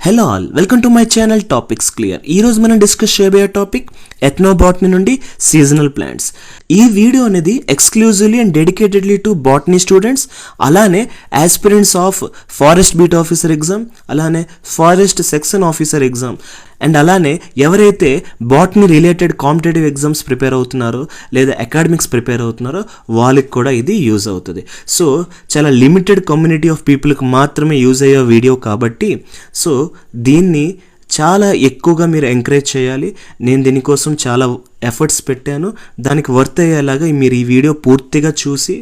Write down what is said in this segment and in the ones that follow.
Hello all, welcome to my channel topics clear. ఈరోజు మనం discuss చేయబోయే టాపిక్ ఎథ్నోబాటనీ నుండి సీజనల్ ప్లాంట్స్. ఈ వీడియో అనేది exclusively and dedicatedly to botany students, అలానే aspirants of forest beat officer exam, అలానే forest section officer exam, and అలానే ఎవరైతే botany related competitive exams prepare అవుతున్నారో లేదా అకాడమిక్స్ ప్రిపేర్ అవుతున్నారో వాళ్ళకి కూడా ఇది యూజ్ అవుతుంది. సో చాలా లిమిటెడ్ కమ్యూనిటీ ఆఫ్ పీపుల్కి మాత్రమే యూజ్ అయ్యే వీడియో కాబట్టి సో దీన్ని చాలా ఎక్కువగా మీరు ఎంకరేజ్ చేయాలి. నేను దీనికోసం చాలా ఎఫర్ట్స్ పెట్టాను. దానికి వర్త్ అయ్యేలాగా మీరు ఈ వీడియో పూర్తిగా చూసి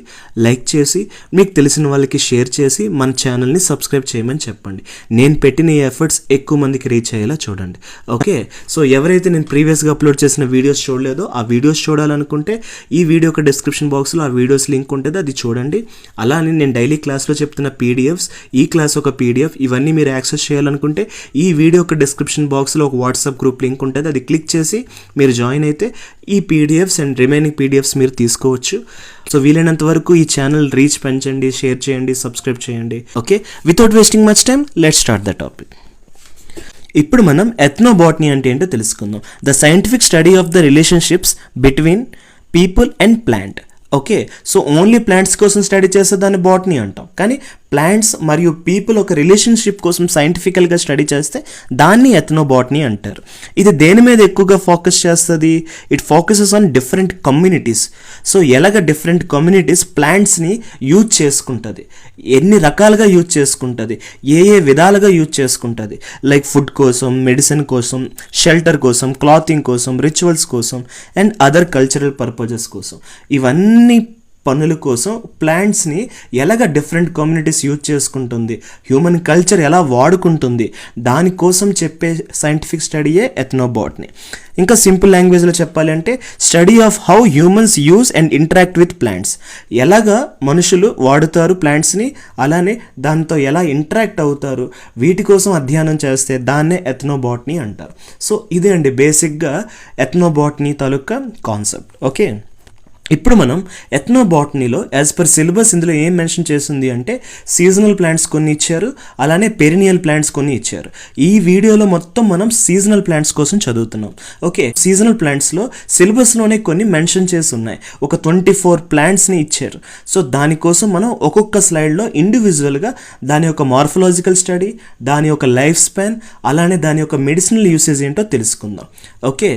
లైక్ చేసి మీకు తెలిసిన వాళ్ళకి షేర్ చేసి మన ఛానల్ని సబ్స్క్రైబ్ చేయమని చెప్పండి. నేను పెట్టిన ఈ ఎఫర్ట్స్ ఎక్కువ మందికి రీచ్ అయ్యేలా చూడండి. ఓకే, సో ఎవరైతే నేను ప్రీవియస్గా అప్లోడ్ చేసిన వీడియోస్ చూడలేదో ఆ వీడియోస్ చూడాలనుకుంటే ఈ వీడియో యొక్క డిస్క్రిప్షన్ బాక్స్లో ఆ వీడియోస్ లింక్ ఉంటుంది, అది చూడండి. అలానే నేను డైలీ క్లాస్లో చెప్తున్న పీడిఎఫ్స్, ఈ క్లాస్ ఒక పీడిఎఫ్, ఇవన్నీ మీరు యాక్సెస్ చేయాలనుకుంటే ఈ వీడియో యొక్క డిస్క్రిప్షన్ బాక్స్లో ఒక వాట్సాప్ గ్రూప్ లింక్ ఉంటుంది, అది క్లిక్ చేసి మీరు జాయిన్ అయితే ఈ పీడిఎఫ్స్ అండ్ రిమైనింగ్ పీడిఎఫ్స్ మీరు తీసుకోవచ్చు. సో వీలైనంత వరకు ఈ ఛానల్ రీచ్ పెంచండి, షేర్ చేయండి, సబ్స్క్రైబ్ చేయండి. Okay, without wasting much time let's start the topic. ఇప్పుడు మనం ఎథ్నోబాటనీ అంటే ఏంటో తెలుసుకుందాం. The scientific study of the relationships between people and plant. Okay, so only plants కోసం స్టడీ చేస్తే దాన్ని బాటనీ అంటాం, కానీ ప్లాంట్స్ మరియు పీపుల్ ఒక రిలేషన్షిప్ కోసం సైంటిఫికల్గా స్టడీ చేస్తే దాన్ని ఎథ్నోబాటనీ అంటారు. ఇది దేని మీద ఎక్కువగా ఫోకస్ చేస్తుంది? It focuses on different communities. So ఎలాగ డిఫరెంట్ కమ్యూనిటీస్ ప్లాంట్స్ని యూజ్ చేసుకుంటుంది, ఎన్ని రకాలుగా యూజ్ చేసుకుంటుంది, ఏ విధాలుగా యూజ్ చేసుకుంటుంది, లైక్ ఫుడ్ కోసం, మెడిసిన్ కోసం, షెల్టర్ కోసం, క్లాతింగ్ కోసం, రిచువల్స్ కోసం అండ్ అదర్ కల్చరల్ పర్పజెస్ కోసం. ఇవన్నీ పనుల కోసం ప్లాంట్స్ని ఎలాగ డిఫరెంట్ కమ్యూనిటీస్ యూజ్ చేసుకుంటుంది, హ్యూమన్ కల్చర్ ఎలా వాడుకుంటుంది, దానికోసం చెప్పే సైంటిఫిక్ స్టడీయే ఎథ్నోబాటనీ. ఇంకా సింపుల్ లాంగ్వేజ్లో చెప్పాలంటే study of how humans use and interact with plants. ఎలాగా మనుషులు వాడుతారు ప్లాంట్స్ని, అలానే దాంతో ఎలా ఇంటరాక్ట్ అవుతారు, వీటి కోసం అధ్యయనం చేస్తే దాన్నే ఎథ్నోబాటనీ అంటారు. సో ఇదే అండి బేసిక్గా ఎథ్నోబాటనీ తాలూకా కాన్సెప్ట్. ఓకే, ఇప్పుడు మనం ఎథ్నోబాటనీలో యాజ్ పర్ సిలబస్ ఇందులో ఏం మెన్షన్ చేస్తుంది అంటే సీజనల్ ప్లాంట్స్ కొన్ని ఇచ్చారు, అలానే పెరినియల్ ప్లాంట్స్ కొన్ని ఇచ్చారు. ఈ వీడియోలో మొత్తం మనం సీజనల్ ప్లాంట్స్ కోసం చదువుతున్నాం. ఓకే, సీజనల్ ప్లాంట్స్లో సిలబస్లోనే కొన్ని మెన్షన్ చేసి ఉన్నాయి. ఒక 24 ప్లాంట్స్ని ఇచ్చారు. సో దానికోసం మనం ఒక్కొక్క స్లైడ్లో ఇండివిజువల్గా దాని యొక్క మార్ఫలాజికల్ స్టడీ, దాని యొక్క లైఫ్ స్పాన్, అలానే దాని యొక్క మెడిసినల్ యూసేజ్ ఏంటో తెలుసుకుందాం. ఓకే,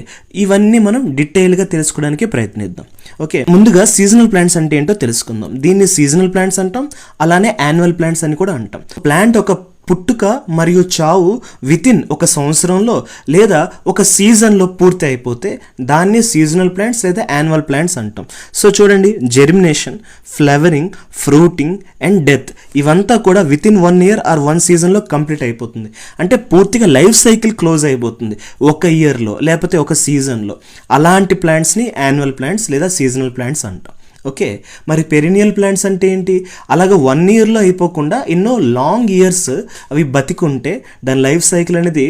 ఇవన్నీ మనం డీటెయిల్గా తెలుసుకోవడానికి ప్రయత్నిద్దాం. ఓకే, ముందుగా సీజనల్ ప్లాంట్స్ అంటే ఏంటో తెలుసుకుందాం. దీన్ని సీజనల్ ప్లాంట్స్ అంటాం, అలానే యాన్యువల్ ప్లాంట్స్ అని కూడా అంటాం. ప్లాంట్ ఒక పుట్టుక మరియు చావు వితిన్ ఒక సంవత్సరంలో లేదా ఒక సీజన్లో పూర్తి అయిపోతే దాన్ని సీజనల్ ప్లాంట్స్ లేదా యాన్యువల్ ప్లాంట్స్ అంటాం. సో చూడండి, germination, flowering, fruiting and death ఇవంతా కూడా వితిన్ 1 year ఆర్ 1 seasonలో కంప్లీట్ అయిపోతుంది. అంటే పూర్తిగా లైఫ్ సైకిల్ క్లోజ్ అయిపోతుంది ఒక ఇయర్లో లేకపోతే ఒక సీజన్లో. అలాంటి ప్లాంట్స్ని యాన్యువల్ ప్లాంట్స్ లేదా సీజనల్ ప్లాంట్స్ అంటాం. ఓకే, మరి పెరినియల్ ప్లాంట్స్ అంటే ఏంటి? అలాగే 1 yearలో అయిపోకుండా ఎన్నో లాంగ్ ఇయర్స్ అవి బతికుంటే దాని లైఫ్ సైకిల్ అనేది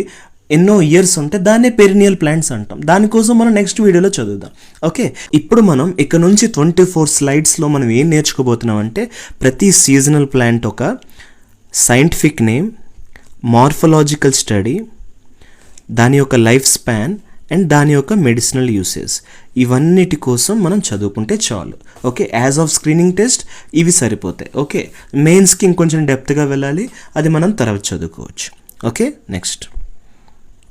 ఎన్నో ఇయర్స్ ఉంటే దాన్నే పెరినియల్ ప్లాంట్స్ అంటాం. దానికోసం మనం నెక్స్ట్ వీడియోలో చదువుదాం. ఓకే, ఇప్పుడు మనం ఇక్కడ నుంచి 24 స్లైడ్స్లో మనం ఏం నేర్చుకోబోతున్నాం అంటే ప్రతి సీజనల్ ప్లాంట్ ఒక సైంటిఫిక్ నేమ్, మార్ఫలాజికల్ స్టడీ, దాని యొక్క లైఫ్ స్పాన్ అండ్ దాని యొక్క మెడిసినల్ యూసేజ్, ఇవన్నిటి కోసం మనం చదువుకుంటే చాలు. Okay, as of screening test ఇవి సరిపోతాయి. ఓకే, మెయిన్స్కి ఇంకొంచెం డెప్త్గా వెళ్ళాలి, అది మనం తర్వాత చదువుకోవచ్చు. Okay, next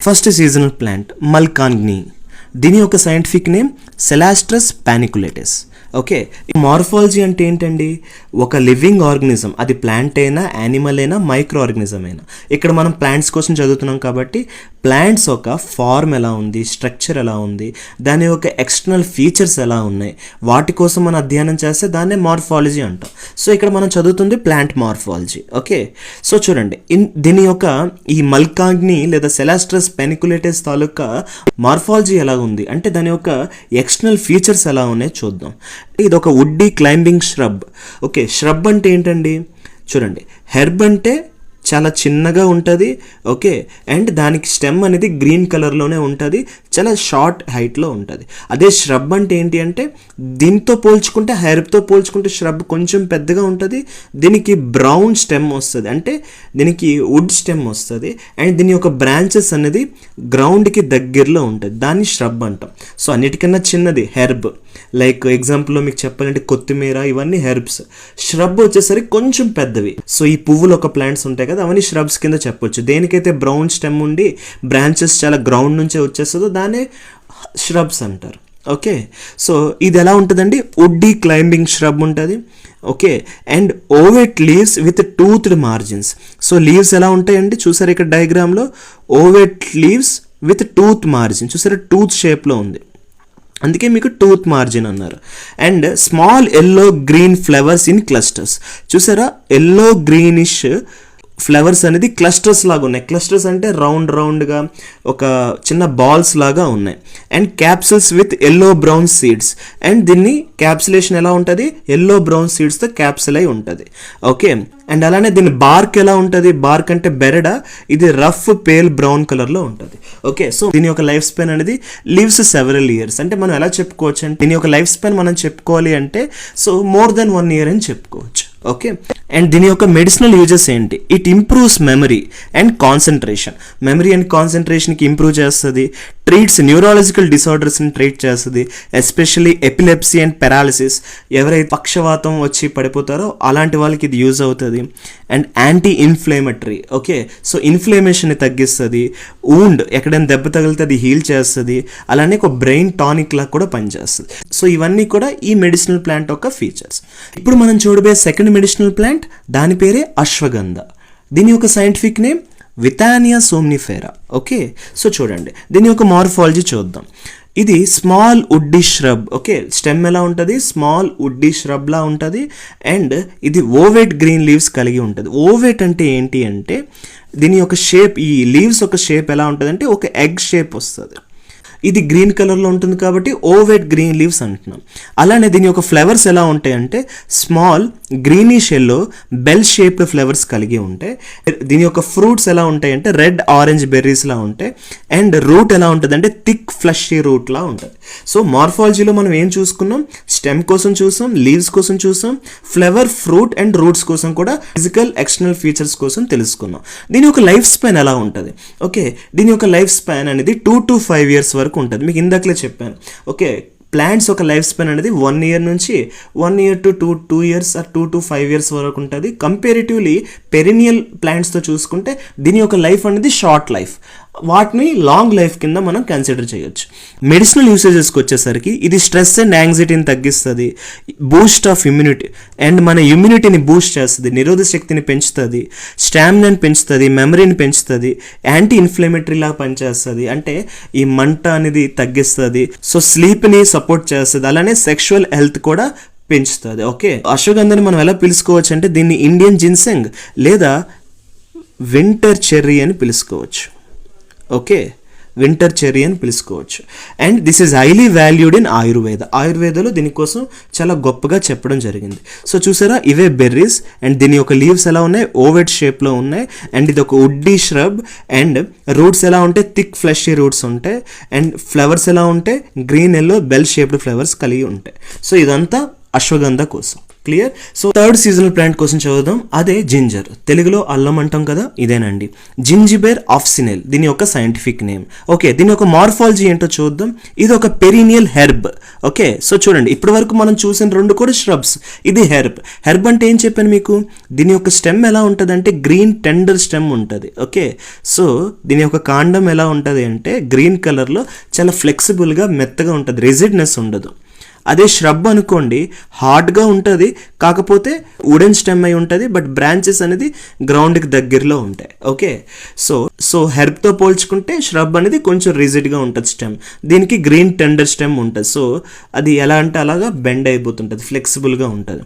first seasonal plant Malkangni. దీని యొక్క scientific name Celastrus paniculatus. Okay, morphology అంటే ఏంటండి? ఒక లివింగ్ ఆర్గనిజం, అది ప్లాంట్ అయినా యానిమల్ అయినా మైక్రో ఆర్గనిజం అయినా. ఇక్కడ మనం ప్లాంట్స్ కోసం చదువుతున్నాం కాబట్టి ప్లాంట్స్ ఒక ఫార్మ్ ఎలా ఉంది, స్ట్రక్చర్ ఎలా ఉంది, దాని యొక్క ఎక్స్టర్నల్ ఫీచర్స్ ఎలా ఉన్నాయి, వాటి కోసం మనం అధ్యయనం చేస్తే దాన్నే మార్ఫాలజీ అంటాం. సో ఇక్కడ మనం చదువుతుంది ప్లాంట్ మార్ఫాలజీ. ఓకే, సో చూడండి, దీని యొక్క ఈ మల్కాంగ్నీ లేదా సెలాస్ట్రస్ పానికులేటస్ తాలూకా మార్ఫాలజీ ఎలా ఉంది అంటే దాని యొక్క ఎక్స్టర్నల్ ఫీచర్స్ ఎలా ఉన్నాయో చూద్దాం. ఇది ఒక వుడ్డీ క్లైంబింగ్ ష్రబ్. ఓకే, ష్రబ్ అంటే ఏంటండి? చూడండి, హెర్బ్ అంటే చాలా చిన్నగా ఉంటుంది. ఓకే, అండ్ దానికి స్టెమ్ అనేది గ్రీన్ కలర్లోనే ఉంటుంది, చాలా షార్ట్ హైట్లో ఉంటుంది. అదే ష్రబ్ అంటే ఏంటి అంటే దీంతో పోల్చుకుంటే, హెర్బ్తో పోల్చుకుంటే ష్రబ్ కొంచెం పెద్దగా ఉంటుంది. దీనికి బ్రౌన్ స్టెమ్ వస్తుంది, అంటే దీనికి వుడ్ స్టెమ్ వస్తుంది, అండ్ దీని యొక్క బ్రాంచెస్ అనేది గ్రౌండ్కి దగ్గరలో ఉంటుంది, దాన్ని ష్రబ్ అంటాం. సో అన్నిటికన్నా చిన్నది హెర్బ్. లైక్ ఎగ్జాంపుల్లో మీకు చెప్పాలంటే కొత్తిమీర, ఇవన్నీ హెర్బ్స్. ష్రబ్ వచ్చేసరికి కొంచెం పెద్దవి. సో ఈ పువ్వులు ఒక ప్లాంట్స్ ఉంటాయి కదా, అవన్నీ ష్రబ్స్ కింద చెప్పొచ్చు. దేనికైతే బ్రౌన్ స్టెమ్ ఉండి బ్రాంచెస్ చాలా గ్రౌండ్ నుంచే వచ్చేస్తుందో దాన్ని ష్రబ్స్ అంటారు. ఓకే, సో ఇది ఎలా ఉంటుందండి, వుడ్డీ క్లైంబింగ్ ష్రబ్ ఉంటుంది. Okay, and ovate leaves with toothed margins. So leaves ఎలా ఉంటాయండి, చూసారు ఇక్కడ డయాగ్రామ్లో, ovate leaves with tooth margin, చూసారా టూత్ షేప్లో ఉంది, అందుకే మీకు టూత్ మార్జిన్ అన్నారు. And small yellow green flowers in clusters. చూసారా ఎల్లో గ్రీనిష్ ఫ్లవర్స్ అనేది క్లస్టర్స్ లాగా ఉన్నాయి. క్లస్టర్స్ అంటే రౌండ్గా ఒక చిన్న బాల్స్ లాగా ఉన్నాయి. And capsules with yellow brown seeds. And దీన్ని క్యాప్సులేషన్ ఎలా ఉంటుంది, ఎల్లో బ్రౌన్ సీడ్స్తో క్యాప్సిల్ అయి ఉంటుంది. ఓకే, అండ్ అలానే దీని బార్క్ ఎలా ఉంటుంది, బార్క్ అంటే బెరడ, ఇది రఫ్ పేల్ బ్రౌన్ కలర్లో ఉంటుంది. ఓకే, సో దీని యొక్క లైఫ్ స్పాన్ అనేది లివ్స్ సెవరల్ ఇయర్స్. అంటే మనం ఎలా చెప్పుకోవచ్చు అంటే దీని యొక్క లైఫ్ స్పాన్ మనం చెప్పుకోవాలి అంటే సో మోర్ దెన్ 1 year అని చెప్పుకోవచ్చు. ఓకే, అండ్ దీని యొక్క మెడిసినల్ యూజెస్ ఏంటి, it improves memory and concentration. Memory and కాన్సన్ట్రేషన్కి ఇంప్రూవ్ చేస్తుంది. ట్రీట్స్ న్యూరాలజికల్ డిసార్డర్స్ని ట్రీట్ చేస్తుంది, ఎస్పెషల్లీ ఎపిలెప్సీ అండ్ పెరాలిసిస్. ఎవరైతే పక్షవాతం వచ్చి పడిపోతారో అలాంటి వాళ్ళకి ఇది యూజ్ అవుతుంది. And anti inflammatory. Okay, so ఇన్ఫ్లేమేషన్ని తగ్గిస్తుంది. వూండ్ ఎక్కడైనా దెబ్బ తగిలితే అది హీల్ చేస్తుంది. అలానే ఒక బ్రెయిన్ టానిక్ లాగా కూడా పనిచేస్తుంది. సో ఇవన్నీ కూడా ఈ మెడిసినల్ ప్లాంట్ యొక్క ఫీచర్స్. ఇప్పుడు మనం చూడబోయే సెకండ్ మెడిసినల్ ప్లాంట్, దాని పేరే అశ్వగంధ. దీని యొక్క scientific name వితానియా Somnifera. Okay, so చూడండి దీని యొక్క మార్ఫాలజీ చూద్దాం. ఇది స్మాల్ వుడ్డీ ష్రబ్. ఓకే, స్టెమ్ ఎలా ఉంటుంది, స్మాల్ వుడ్డీ ష్రబ్లా ఉంటుంది. అండ్ ఇది ఓవెట్ గ్రీన్ లీవ్స్ కలిగి ఉంటుంది. ఓవెట్ అంటే ఏంటి అంటే దీని యొక్క షేప్, ఈ లీవ్స్ యొక్క షేప్ ఎలా ఉంటుంది అంటే ఒక ఎగ్ షేప్ వస్తుంది. ఇది గ్రీన్ కలర్లో ఉంటుంది కాబట్టి ఓవెట్ గ్రీన్ లీవ్స్ అంటున్నాం. అలానే దీని యొక్క ఫ్లవర్స్ ఎలా ఉంటాయంటే small greenish yellow bell shaped flowers కలిగి ఉంటాయి. దీని యొక్క ఫ్రూట్స్ ఎలా ఉంటాయంటే రెడ్ ఆరెంజ్ బెర్రీస్లా ఉంటాయి. అండ్ రూట్ ఎలా ఉంటుంది అంటే థిక్ ఫ్లషీ రూట్లా ఉంటుంది. సో మార్ఫాలజీలో మనం ఏం చూసుకున్నాం, స్టెమ్ కోసం చూసాం, లీవ్స్ కోసం చూసాం, ఫ్లవర్, ఫ్రూట్ అండ్ రూట్స్ కోసం కూడా ఫిజికల్ ఎక్స్టర్నల్ ఫీచర్స్ కోసం తెలుసుకున్నాం. దీని యొక్క లైఫ్ స్పాన్ ఎలా ఉంటుంది, ఓకే, దీని యొక్క లైఫ్ స్పాన్ అనేది 2 to 5 years వరకు ఉంటుంది. మీకు ఇందాకలే చెప్పాను. ఓకే, ప్లాంట్స్ ఒక లైఫ్ స్పాన్ అనేది 1 year నుంచి 1 year to 2 years or 2 to 5 years వరకు ఉంటుంది. కంపారిటివ్లీ పెరినియల్ ప్లాంట్స్తో చూసుకుంటే దీని యొక్క లైఫ్ అనేది షార్ట్ లైఫ్, వాటిని లాంగ్ లైఫ్ కింద మనం కన్సిడర్ చేయొచ్చు. మెడిసినల్ యూసేజెస్కి వచ్చేసరికి ఇది స్ట్రెస్ అండ్ యాంగ్జైటీని తగ్గిస్తుంది, బూస్ట్ ఆఫ్ ఇమ్యూనిటీ అండ్ మన ఇమ్యూనిటీని బూస్ట్ చేస్తుంది, నిరోధక శక్తిని పెంచుతుంది, స్టామినాని పెంచుతుంది, మెమరీని పెంచుతుంది, యాంటీ ఇన్ఫ్లమేటరీ లాగా పనిచేస్తుంది, అంటే ఈ మంట అనేది తగ్గిస్తుంది. సో స్లీప్ని సపోర్ట్ చేస్తుంది, అలానే సెక్షువల్ హెల్త్ కూడా పెంచుతుంది. ఓకే, అశ్వగంధని మనం ఎలా పిలుచుకోవచ్చు అంటే దీన్ని ఇండియన్ జిన్సెంగ్ లేదా వింటర్ చెర్రీ అని పిలుచుకోవచ్చు. ఓకే, వింటర్ చెర్రీ అని పిలుచుకోవచ్చు. And this is highly valued in Ayurveda. ఆయుర్వేదలో దీనికోసం చాలా గొప్పగా చెప్పడం జరిగింది. సో చూసారా, ఇవే బెర్రీస్ అండ్ దీని యొక్క లీవ్స్ ఎలా ఉన్నాయి, ఓవెట్ షేప్లో ఉన్నాయి. అండ్ ఇది ఒక వుడ్డీ ష్రబ్. అండ్ రూట్స్ ఎలా ఉంటాయి, థిక్ ఫ్లెషీ రూట్స్ ఉంటాయి. అండ్ ఫ్లవర్స్ ఎలా ఉంటాయి, green yellow bell shaped flowers కలిగి ఉంటాయి. సో ఇదంతా అశ్వగంధ కోసం. Clear. So third seasonal plant కోసం చదువుదాం, అదే జింజర్. తెలుగులో అల్లం అంటాం కదా, ఇదేనండి జింజిబెర్ ఆఫ్సినెల్ దీని యొక్క సైంటిఫిక్ నేమ్. ఓకే, దీని యొక్క మార్ఫాలజీ ఏంటో చూద్దాం. ఇది ఒక పెరీనియల్ హెర్బ్. ఓకే, సో చూడండి ఇప్పటి వరకు మనం చూసిన 2 కూడా ష్రబ్స్, ఇది హెర్బ్. హెర్బ్ అంటే ఏం చెప్పాను మీకు, దీని యొక్క స్టెమ్ ఎలా ఉంటుంది అంటే గ్రీన్ టెండర్ స్టెమ్ ఉంటుంది. ఓకే, సో దీని యొక్క కాండం ఎలా ఉంటుంది అంటే గ్రీన్ కలర్లో చాలా ఫ్లెక్సిబుల్గా మెత్తగా ఉంటుంది, రిజిడ్నెస్ ఉండదు. అదే ష్రబ్ అనుకోండి హార్డ్గా ఉంటుంది, కాకపోతే వుడెన్ స్టెమ్ అయి ఉంటుంది, బట్ బ్రాంచెస్ అనేది గ్రౌండ్కి దగ్గరలో ఉంటాయి. ఓకే, సో హెర్బ్తో పోల్చుకుంటే ష్రబ్ అనేది కొంచెం రిజిడ్గా ఉంటుంది స్టెమ్, దీనికి గ్రీన్ టెండర్ స్టెమ్ ఉంటుంది. సో అది ఎలా అంటే అలాగా బెండ్ అయిపోతుంటుంది, ఫ్లెక్సిబుల్గా ఉంటుంది.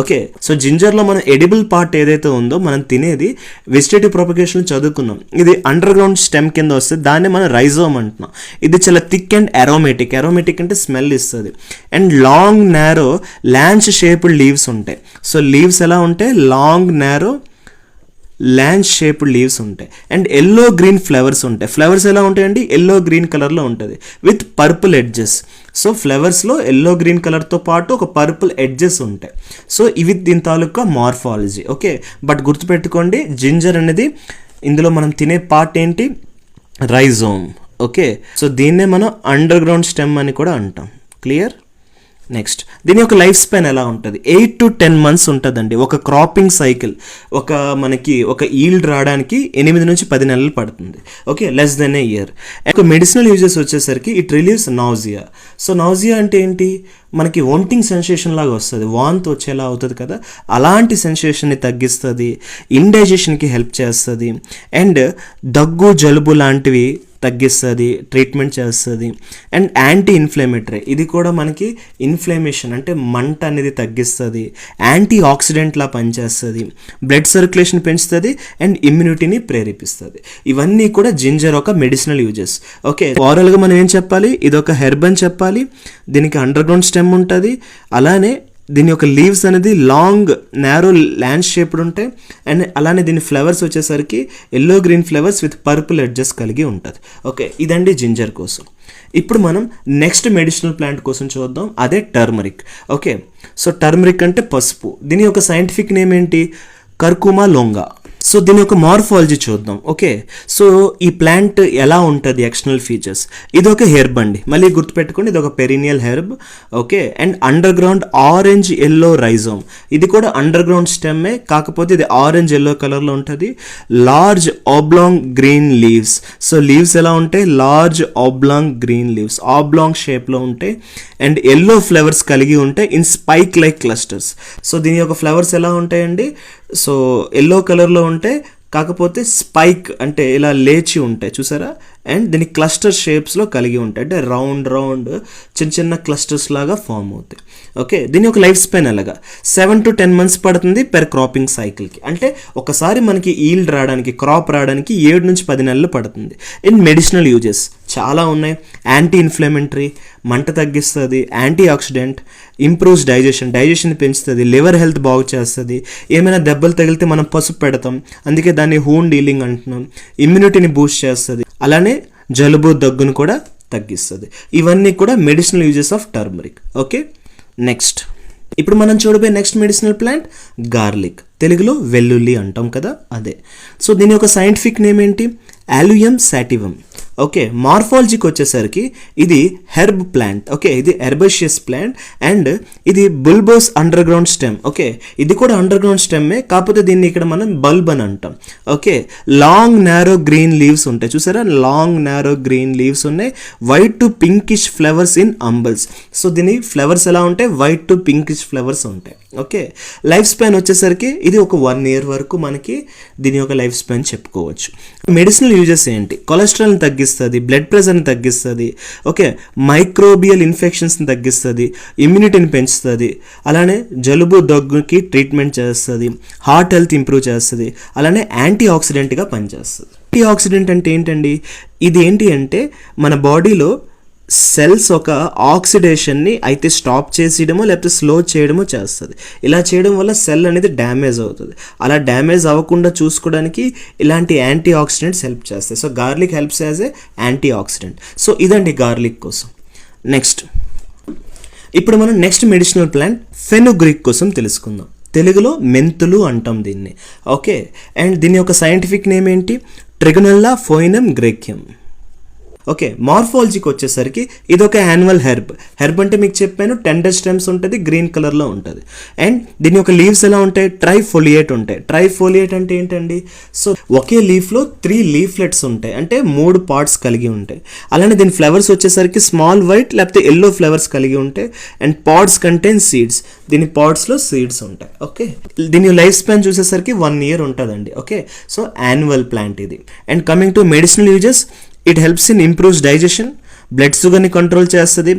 ఓకే, సో జింజర్లో మనం ఎడిబుల్ పార్ట్ ఏదైతే ఉందో మనం తినేది వెజిటేటివ్ ప్రొపగేషన్ చదువుకున్నాం, ఇది అండర్ గ్రౌండ్ స్టెమ్ కింద వస్తుంది, దాన్ని మనం రైజోమ్ అంటున్నాం. ఇది చాలా థిక్ అండ్ అరోమేటిక్. అరోమేటిక్ అంటే స్మెల్ ఇస్తుంది. And long narrow lance shaped leaves ఉంటాయి. సో లీవ్స్ ఎలా ఉంటాయి, long narrow lance shaped leaves ఉంటాయి అండ్ ఎల్లో గ్రీన్ ఫ్లవర్స్ ఉంటాయి. ఫ్లవర్స్ ఎలా ఉంటాయండి, ఎల్లో గ్రీన్ కలర్లో ఉంటుంది విత్ పర్పుల్ ఎడ్జెస్. సో ఫ్లవర్స్లో ఎల్లో గ్రీన్ కలర్తో పాటు ఒక పర్పుల్ ఎడ్జెస్ ఉంటాయి. సో ఇవి దీని తాలూకా మార్ఫాలజీ. ఓకే, బట్ గుర్తుపెట్టుకోండి, జింజర్ అనేది ఇందులో మనం తినే పార్ట్ ఏంటి, రైజోమ్. ఓకే, సో దీన్నే మనం అండర్ గ్రౌండ్ స్టెమ్ అని కూడా అంటాం. క్లియర్? నెక్స్ట్, దీని యొక్క లైఫ్ స్పాన్ ఎలా ఉంటుంది, 8 to 10 months ఉంటుందండి. ఒక క్రాపింగ్ సైకిల్, మనకి ఒక ఈల్డ్ రావడానికి 8 నుంచి 10 నెలలు పడుతుంది. Okay, less then a year. ఒక మెడిసినల్ యూజెస్ వచ్చేసరికి it relieves nausea. So nausea అంటే ఏంటి, మనకి వామిటింగ్ సెన్సేషన్ లాగా వస్తుంది, వాంతి వచ్చేలా అవుతుంది కదా, అలాంటి సెన్సేషన్ని తగ్గిస్తుంది, ఇండైజెషన్కి హెల్ప్ చేస్తుంది అండ్ దగ్గు జలుబు లాంటివి తగ్గిస్తుంది, ట్రీట్మెంట్ చేస్తుంది. అండ్ యాంటీ ఇన్ఫ్లమేటరీ, ఇది కూడా మనకి ఇన్ఫ్లమేషన్ అంటే మంట అనేది తగ్గిస్తుంది, యాంటీ ఆక్సిడెంట్లా పనిచేస్తుంది, బ్లడ్ సర్క్యులేషన్ పెంచుతుంది అండ్ ఇమ్యూనిటీని ప్రేరేపిస్తుంది. ఇవన్నీ కూడా జింజర్ ఒక మెడిసినల్ యూజెస్. ఓకే, ఓవరాల్గా మనం ఏం చెప్పాలి, ఇది ఒక హెర్బ్ అని చెప్పాలి, దీనికి అండర్ గ్రౌండ్ స్టెమ్ ఉంటుంది, అలానే దీని యొక్క లీవ్స్ అనేది లాంగ్ నారో ల్యాండ్ షేప్డ్ ఉంటాయి అండ్ అలానే దీని ఫ్లవర్స్ వచ్చేసరికి yellow green flowers with purple edges కలిగి ఉంటుంది. ఓకే, ఇదండి జింజర్ కోసం. ఇప్పుడు మనం నెక్స్ట్ మెడిసినల్ ప్లాంట్ కోసం చూద్దాం, అదే టర్మరిక్. ఓకే, సో టర్మరిక్ అంటే పసుపు. దీని యొక్క సైంటిఫిక్ నేమ్ ఏంటి, కర్కుమా లోంగా. సో దీని యొక్క మార్ఫాలజీ చూద్దాం. ఓకే, సో ఈ ప్లాంట్ ఎలా ఉంటుంది, ఎక్స్టర్నల్ ఫీచర్స్, ఇది ఒక హెర్బ్ అండి, మళ్ళీ గుర్తుపెట్టుకోండి, ఇది ఒక perennial herb. Okay, and under ground orange yellow rhizome, ఇది కూడా అండర్ గ్రౌండ్ స్టెమ్మే, కాకపోతే ఇది ఆరెంజ్ ఎల్లో కలర్లో ఉంటుంది. Large oblong green leaves, so leaves ఎలా ఉంటాయి, large oblong green leaves, oblong షేప్లో ఉంటాయి అండ్ ఎల్లో ఫ్లవర్స్ కలిగి ఉంటాయి in spike like clusters. So దీని యొక్క ఫ్లవర్స్ ఎలా ఉంటాయండి, సో ఎల్లో కలర్లో ఉంటాయి, కాకపోతే స్పైక్ అంటే ఇలా లేచి ఉంటాయి చూసారా, అండ్ దీని క్లస్టర్ షేప్స్లో కలిగి ఉంటాయి, అంటే రౌండ్ చిన్న చిన్న క్లస్టర్స్ లాగా ఫామ్ అవుతాయి. ఓకే, దీని యొక్క లైఫ్ స్పాన్ ఎలాగా 7 to 10 months పడుతుంది పెర్ క్రాపింగ్ సైకిల్కి, అంటే ఒకసారి మనకి ఈల్డ్ రావడానికి, క్రాప్ రావడానికి 7 నుంచి 10 నెలలు పడుతుంది. ఇన్ మెడిసినల్ యూజెస్ చాలా ఉన్నాయి, యాంటీ ఇన్ఫ్లమేటరీ, మంట తగ్గిస్తుంది, యాంటీ ఆక్సిడెంట్, ఇంప్రూవ్స్ డైజెషన్ పెంచుతుంది, లివర్ హెల్త్ బాగు చేస్తుంది, ఏమైనా దెబ్బలు తగిలితే మనం పసుపు పెడతాం, అందుకే దాన్ని హూన్ డీలింగ్ అంటున్నాం, ఇమ్యూనిటీని బూస్ట్ చేస్తుంది, అలానే జలుబు దగ్గును కూడా తగ్గిస్తుంది. ఇవన్నీ కూడా medicinal uses of turmeric. Okay, next ఇప్పుడు మనం చూడబోయే నెక్స్ట్ మెడిసినల్ ప్లాంట్ గార్లిక్, తెలుగులో వెల్లుల్లి అంటాం కదా అదే. సో దీని యొక్క సైంటిఫిక్ నేమ్ ఏంటి, అల్యూయం సాటివం. ఓకే, మార్ఫాలజీకి వచ్చేసరికి ఇది హెర్బ్ ప్లాంట్. ఓకే, ఇది హెర్బేషియస్ ప్లాంట్ అండ్ ఇది బుల్బోస్ అండర్ గ్రౌండ్ స్టెమ్. ఓకే, ఇది కూడా అండర్ గ్రౌండ్ స్టెమ్మే, కాకపోతే దీన్ని ఇక్కడ మనం బల్బ్ అని అంటాం. Okay, long narrow green leaves ఉంటాయి చూసారా, లాంగ్ నారో గ్రీన్ లీవ్స్ ఉన్నాయి, white to pinkish flowers in umbels. So దీని ఫ్లవర్స్ ఎలా ఉంటాయి, వైట్ టు పింకిష్ ఫ్లవర్స్ ఉంటాయి. ఓకే, లైఫ్ స్పాన్ వచ్చేసరికి ఇది ఒక 1 year వరకు మనకి దీని యొక్క లైఫ్ స్పాన్ చెప్పుకోవచ్చు. మెడిసినల్ యూజెస్ ఏంటి, కొలెస్ట్రాల్ని తగ్గిస్తుంది, బ్లడ్ ప్రెషర్ని తగ్గిస్తుంది. ఓకే, మైక్రోబియల్ ఇన్ఫెక్షన్స్ని తగ్గిస్తుంది, ఇమ్యూనిటీని పెంచుతుంది, అలానే జలుబు దగ్గుకి ట్రీట్మెంట్ చేస్తుంది, హార్ట్ హెల్త్ ఇంప్రూవ్ చేస్తుంది, అలానే యాంటీ ఆక్సిడెంట్గా పనిచేస్తుంది. యాంటీ ఆక్సిడెంట్ అంటే ఏంటండి, ఇది ఏంటి అంటే మన బాడీలో సెల్స్ ఒక ఆక్సిడేషన్ని అయితే స్టాప్ చేసేయడమో లేకపోతే స్లో చేయడమో చేస్తుంది. ఇలా చేయడం వల్ల సెల్ అనేది డ్యామేజ్ అవుతుంది. అలా డ్యామేజ్ అవ్వకుండా చూసుకోవడానికి ఇలాంటి యాంటీ ఆక్సిడెంట్స్ హెల్ప్ చేస్తాయి. So garlic helps as a anti oxidant. So ఇదండి గార్లిక్ కోసం. నెక్స్ట్ ఇప్పుడు మనం నెక్స్ట్ మెడిసినల్ ప్లాంట్ ఫెనుగ్రీక్ కోసం తెలుసుకుందాం. తెలుగులో మెంతులు అంటాం దీన్ని. ఓకే, అండ్ దీని యొక్క సైంటిఫిక్ నేమ్ ఏంటి, ట్రిగనెల్లా ఫోయినమ్ గ్రేకియం. ఓకే, మార్ఫాలజీకి వచ్చేసరికి ఇది ఒక యాన్యువల్ హెర్బ్ అంటే మీకు చెప్పాను, టెండర్ స్టెమ్స్ ఉంటుంది, గ్రీన్ కలర్లో ఉంటుంది. అండ్ దీని యొక్క లీవ్స్ ఎలా ఉంటాయి, ట్రైఫోలియేట్ ఉంటాయి. ట్రైఫోలియేట్ అంటే ఏంటండి, సో ఒకే లీఫ్లో 3 leaflets ఉంటాయి, అంటే 3 parts కలిగి ఉంటాయి. అలానే దీని ఫ్లవర్స్ వచ్చేసరికి స్మాల్ వైట్ లేకపోతే ఎల్లో ఫ్లవర్స్ కలిగి ఉంటాయి. అండ్ పాడ్స్ కంటైన్ సీడ్స్, దీని పాడ్స్లో సీడ్స్ ఉంటాయి. ఓకే, దీని లైఫ్ స్పాన్ చూసేసరికి 1 year ఉంటుందండి. ఓకే, సో యాన్యువల్ ప్లాంట్ ఇది. And coming to medicinal uses, it helps in improves digestion, blood షుగర్ని కంట్రోల్ చేస్తుంది,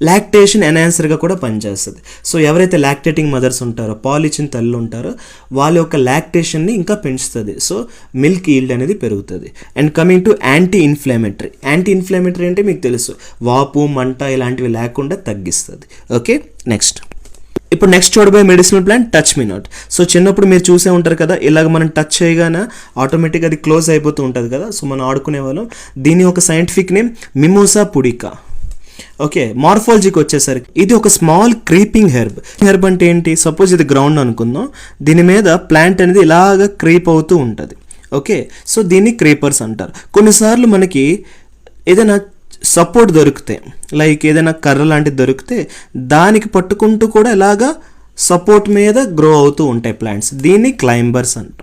లాక్టేషన్ ఎన్హాన్సర్గా కూడా పనిచేస్తుంది. సో ఎవరైతే లాక్టేటింగ్ మదర్స్ ఉంటారో, పాలు ఇచ్చిన తల్లు ఉంటారో, వాళ్ళ యొక్క లాక్టేషన్ని ఇంకా పెంచుతుంది. సో మిల్క్ ఈల్డ్ అనేది పెరుగుతుంది. And coming to anti inflammatory అంటే మీకు తెలుసు, వాపు మంట ఇలాంటివి లేకుండా తగ్గిస్తుంది. ఓకే, నెక్స్ట్ ఇప్పుడు నెక్స్ట్ చూడబోయే medicinal plant touch me not. So చిన్నప్పుడు మీరు చూసే ఉంటారు కదా, ఇలాగ మనం టచ్ చేయగానే ఆటోమేటిక్గా అది క్లోజ్ అయిపోతూ ఉంటుంది కదా. సో మనం ఆడుకునే వాళ్ళం. దీని ఒక సైంటిఫిక్ నేమ్ మిమోసా పుడికా. ఓకే, మార్ఫాలజీకి వచ్చేసరికి ఇది ఒక స్మాల్ క్రీపింగ్ హెర్బ్. హెర్బ్ అంటే ఏంటి? సపోజ్ ఇది గ్రౌండ్ అనుకుందాం, దీని మీద ప్లాంట్ అనేది ఇలాగ క్రీప్ అవుతూ ఉంటుంది. ఓకే, సో దీన్ని క్రీపర్స్ అంటారు. కొన్నిసార్లు మనకి ఏదైనా సపోర్ట్ దొరికితే, లైక్ ఏదైనా కర్ర లాంటిది దొరికితే దానికి పట్టుకుంటూ కూడా ఇలాగా సపోర్ట్ మీద గ్రో అవుతూ ఉంటాయి ప్లాంట్స్. దీన్ని క్లైంబర్స్ అంటాం.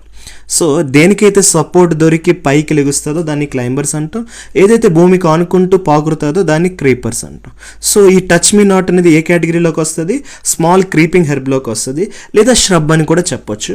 సో దేనికైతే సపోర్ట్ దొరికి పైకి లెగుస్తుందో దాన్ని క్లైంబర్స్ అంటాం. ఏదైతే భూమికి ఆనుకుంటూ పాకురుతుందో దాన్ని క్రీపర్స్ అంటాం. సో ఈ టచ్ మీ నాట్ అనేది ఏ కేటగిరీలోకి వస్తుంది? స్మాల్ క్రీపింగ్ హెర్బ్లోకి వస్తుంది, లేదా ష్రబ్ అని కూడా చెప్పొచ్చు.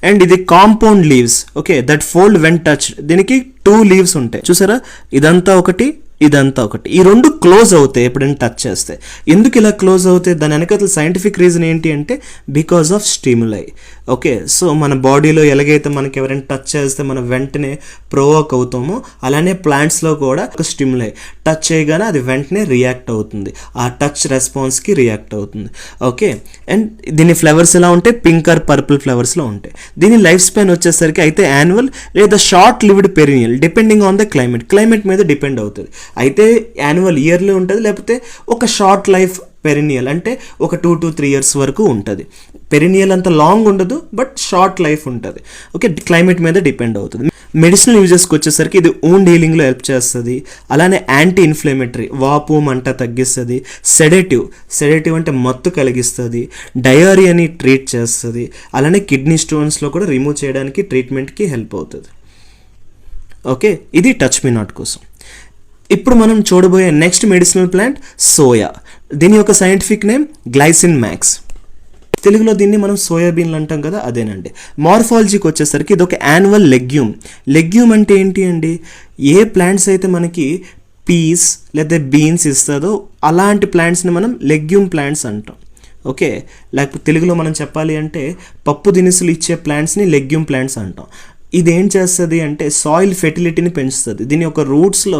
అండ్ ఇది compound leaves, okay, that fold when touch. దీనికి 2 లీవ్స్ ఉంటాయి చూసారా, ఇదంతా ఒకటి, ఇదంతా ఒకటి. ఈ 2 క్లోజ్ అవుతాయి ఎప్పుడైనా టచ్ చేస్తే. ఎందుకు ఇలా క్లోజ్ అవుతాయి? దాని వెనకాల సైంటిఫిక్ రీజన్ ఏంటి అంటే because of stimuli. Okay, so మన బాడీలో ఎలాగైతే మనకి ఎవరైనా టచ్ చేస్తే మనం వెంటనే ప్రొవోక్ అవుతామో, అలానే ప్లాంట్స్లో కూడా ఒక స్టిములై. టచ్ చేయగానే అది వెంటనే రియాక్ట్ అవుతుంది, ఆ టచ్ రెస్పాన్స్కి రియాక్ట్ అవుతుంది. ఓకే, అండ్ దీని ఫ్లవర్స్ ఎలా ఉంటాయి? పింక్ ఆర్ పర్పుల్ ఫ్లవర్స్లో ఉంటాయి. దీని లైఫ్ స్పాన్ వచ్చేసరికి అయితే యాన్యువల్ లేదా short lived perineal, depending on the climate మీద డిపెండ్ అవుతుంది. అయితే యాన్యువల్ ఇయర్లీ ఉంటుంది, లేకపోతే ఒక షార్ట్ లైఫ్ పెరినియల్ అంటే ఒక 2 to 3 years వరకు ఉంటుంది. పెరినియల్ అంత లాంగ్ ఉండదు, బట్ షార్ట్ లైఫ్ ఉంటుంది. ఓకే, క్లైమేట్ మీద డిపెండ్ అవుతుంది. మెడిసినల్ యూజెస్కి వచ్చేసరికి ఇది వూండ్ హీలింగ్లో హెల్ప్ చేస్తుంది. అలానే యాంటీ ఇన్ఫ్లమేటరీ, వాపు మంట తగ్గిస్తుంది. సెడేటివ్ అంటే మత్తు కలిగిస్తుంది. డయేరియాని ట్రీట్ చేస్తుంది. అలానే కిడ్నీ స్టోన్స్లో కూడా రిమూవ్ చేయడానికి ట్రీట్మెంట్కి హెల్ప్ అవుతుంది. ఓకే, ఇది టచ్ మీ నాట్ కోసం. ఇప్పుడు మనం చూడబోయే నెక్స్ట్ మెడిసినల్ ప్లాంట్ సోయా. దీని యొక్క సైంటిఫిక్ నేమ్ గ్లైసిన్ మ్యాక్స్. తెలుగులో దీన్ని మనం సోయాబీన్లు అంటాం కదా, అదేనండి. మార్ఫాలజీకి వచ్చేసరికి ఇది ఒక యాన్యువల్ లెగ్యూమ్. లెగ్యూమ్ అంటే ఏంటి అండి? ఏ ప్లాంట్స్ అయితే మనకి పీస్ లేదా బీన్స్ ఇస్తుందో అలాంటి ప్లాంట్స్ని మనం లెగ్యూమ్ ప్లాంట్స్ అంటాం. ఓకే, లేకపోతే తెలుగులో మనం చెప్పాలి అంటే పప్పు దినుసులు ఇచ్చే ప్లాంట్స్ని లెగ్యూమ్ ప్లాంట్స్ అంటాం. ఇది ఏం చేస్తుంది అంటే సాయిల్ ఫెర్టిలిటీని పెంచుతుంది. దీని యొక్క రూట్స్లో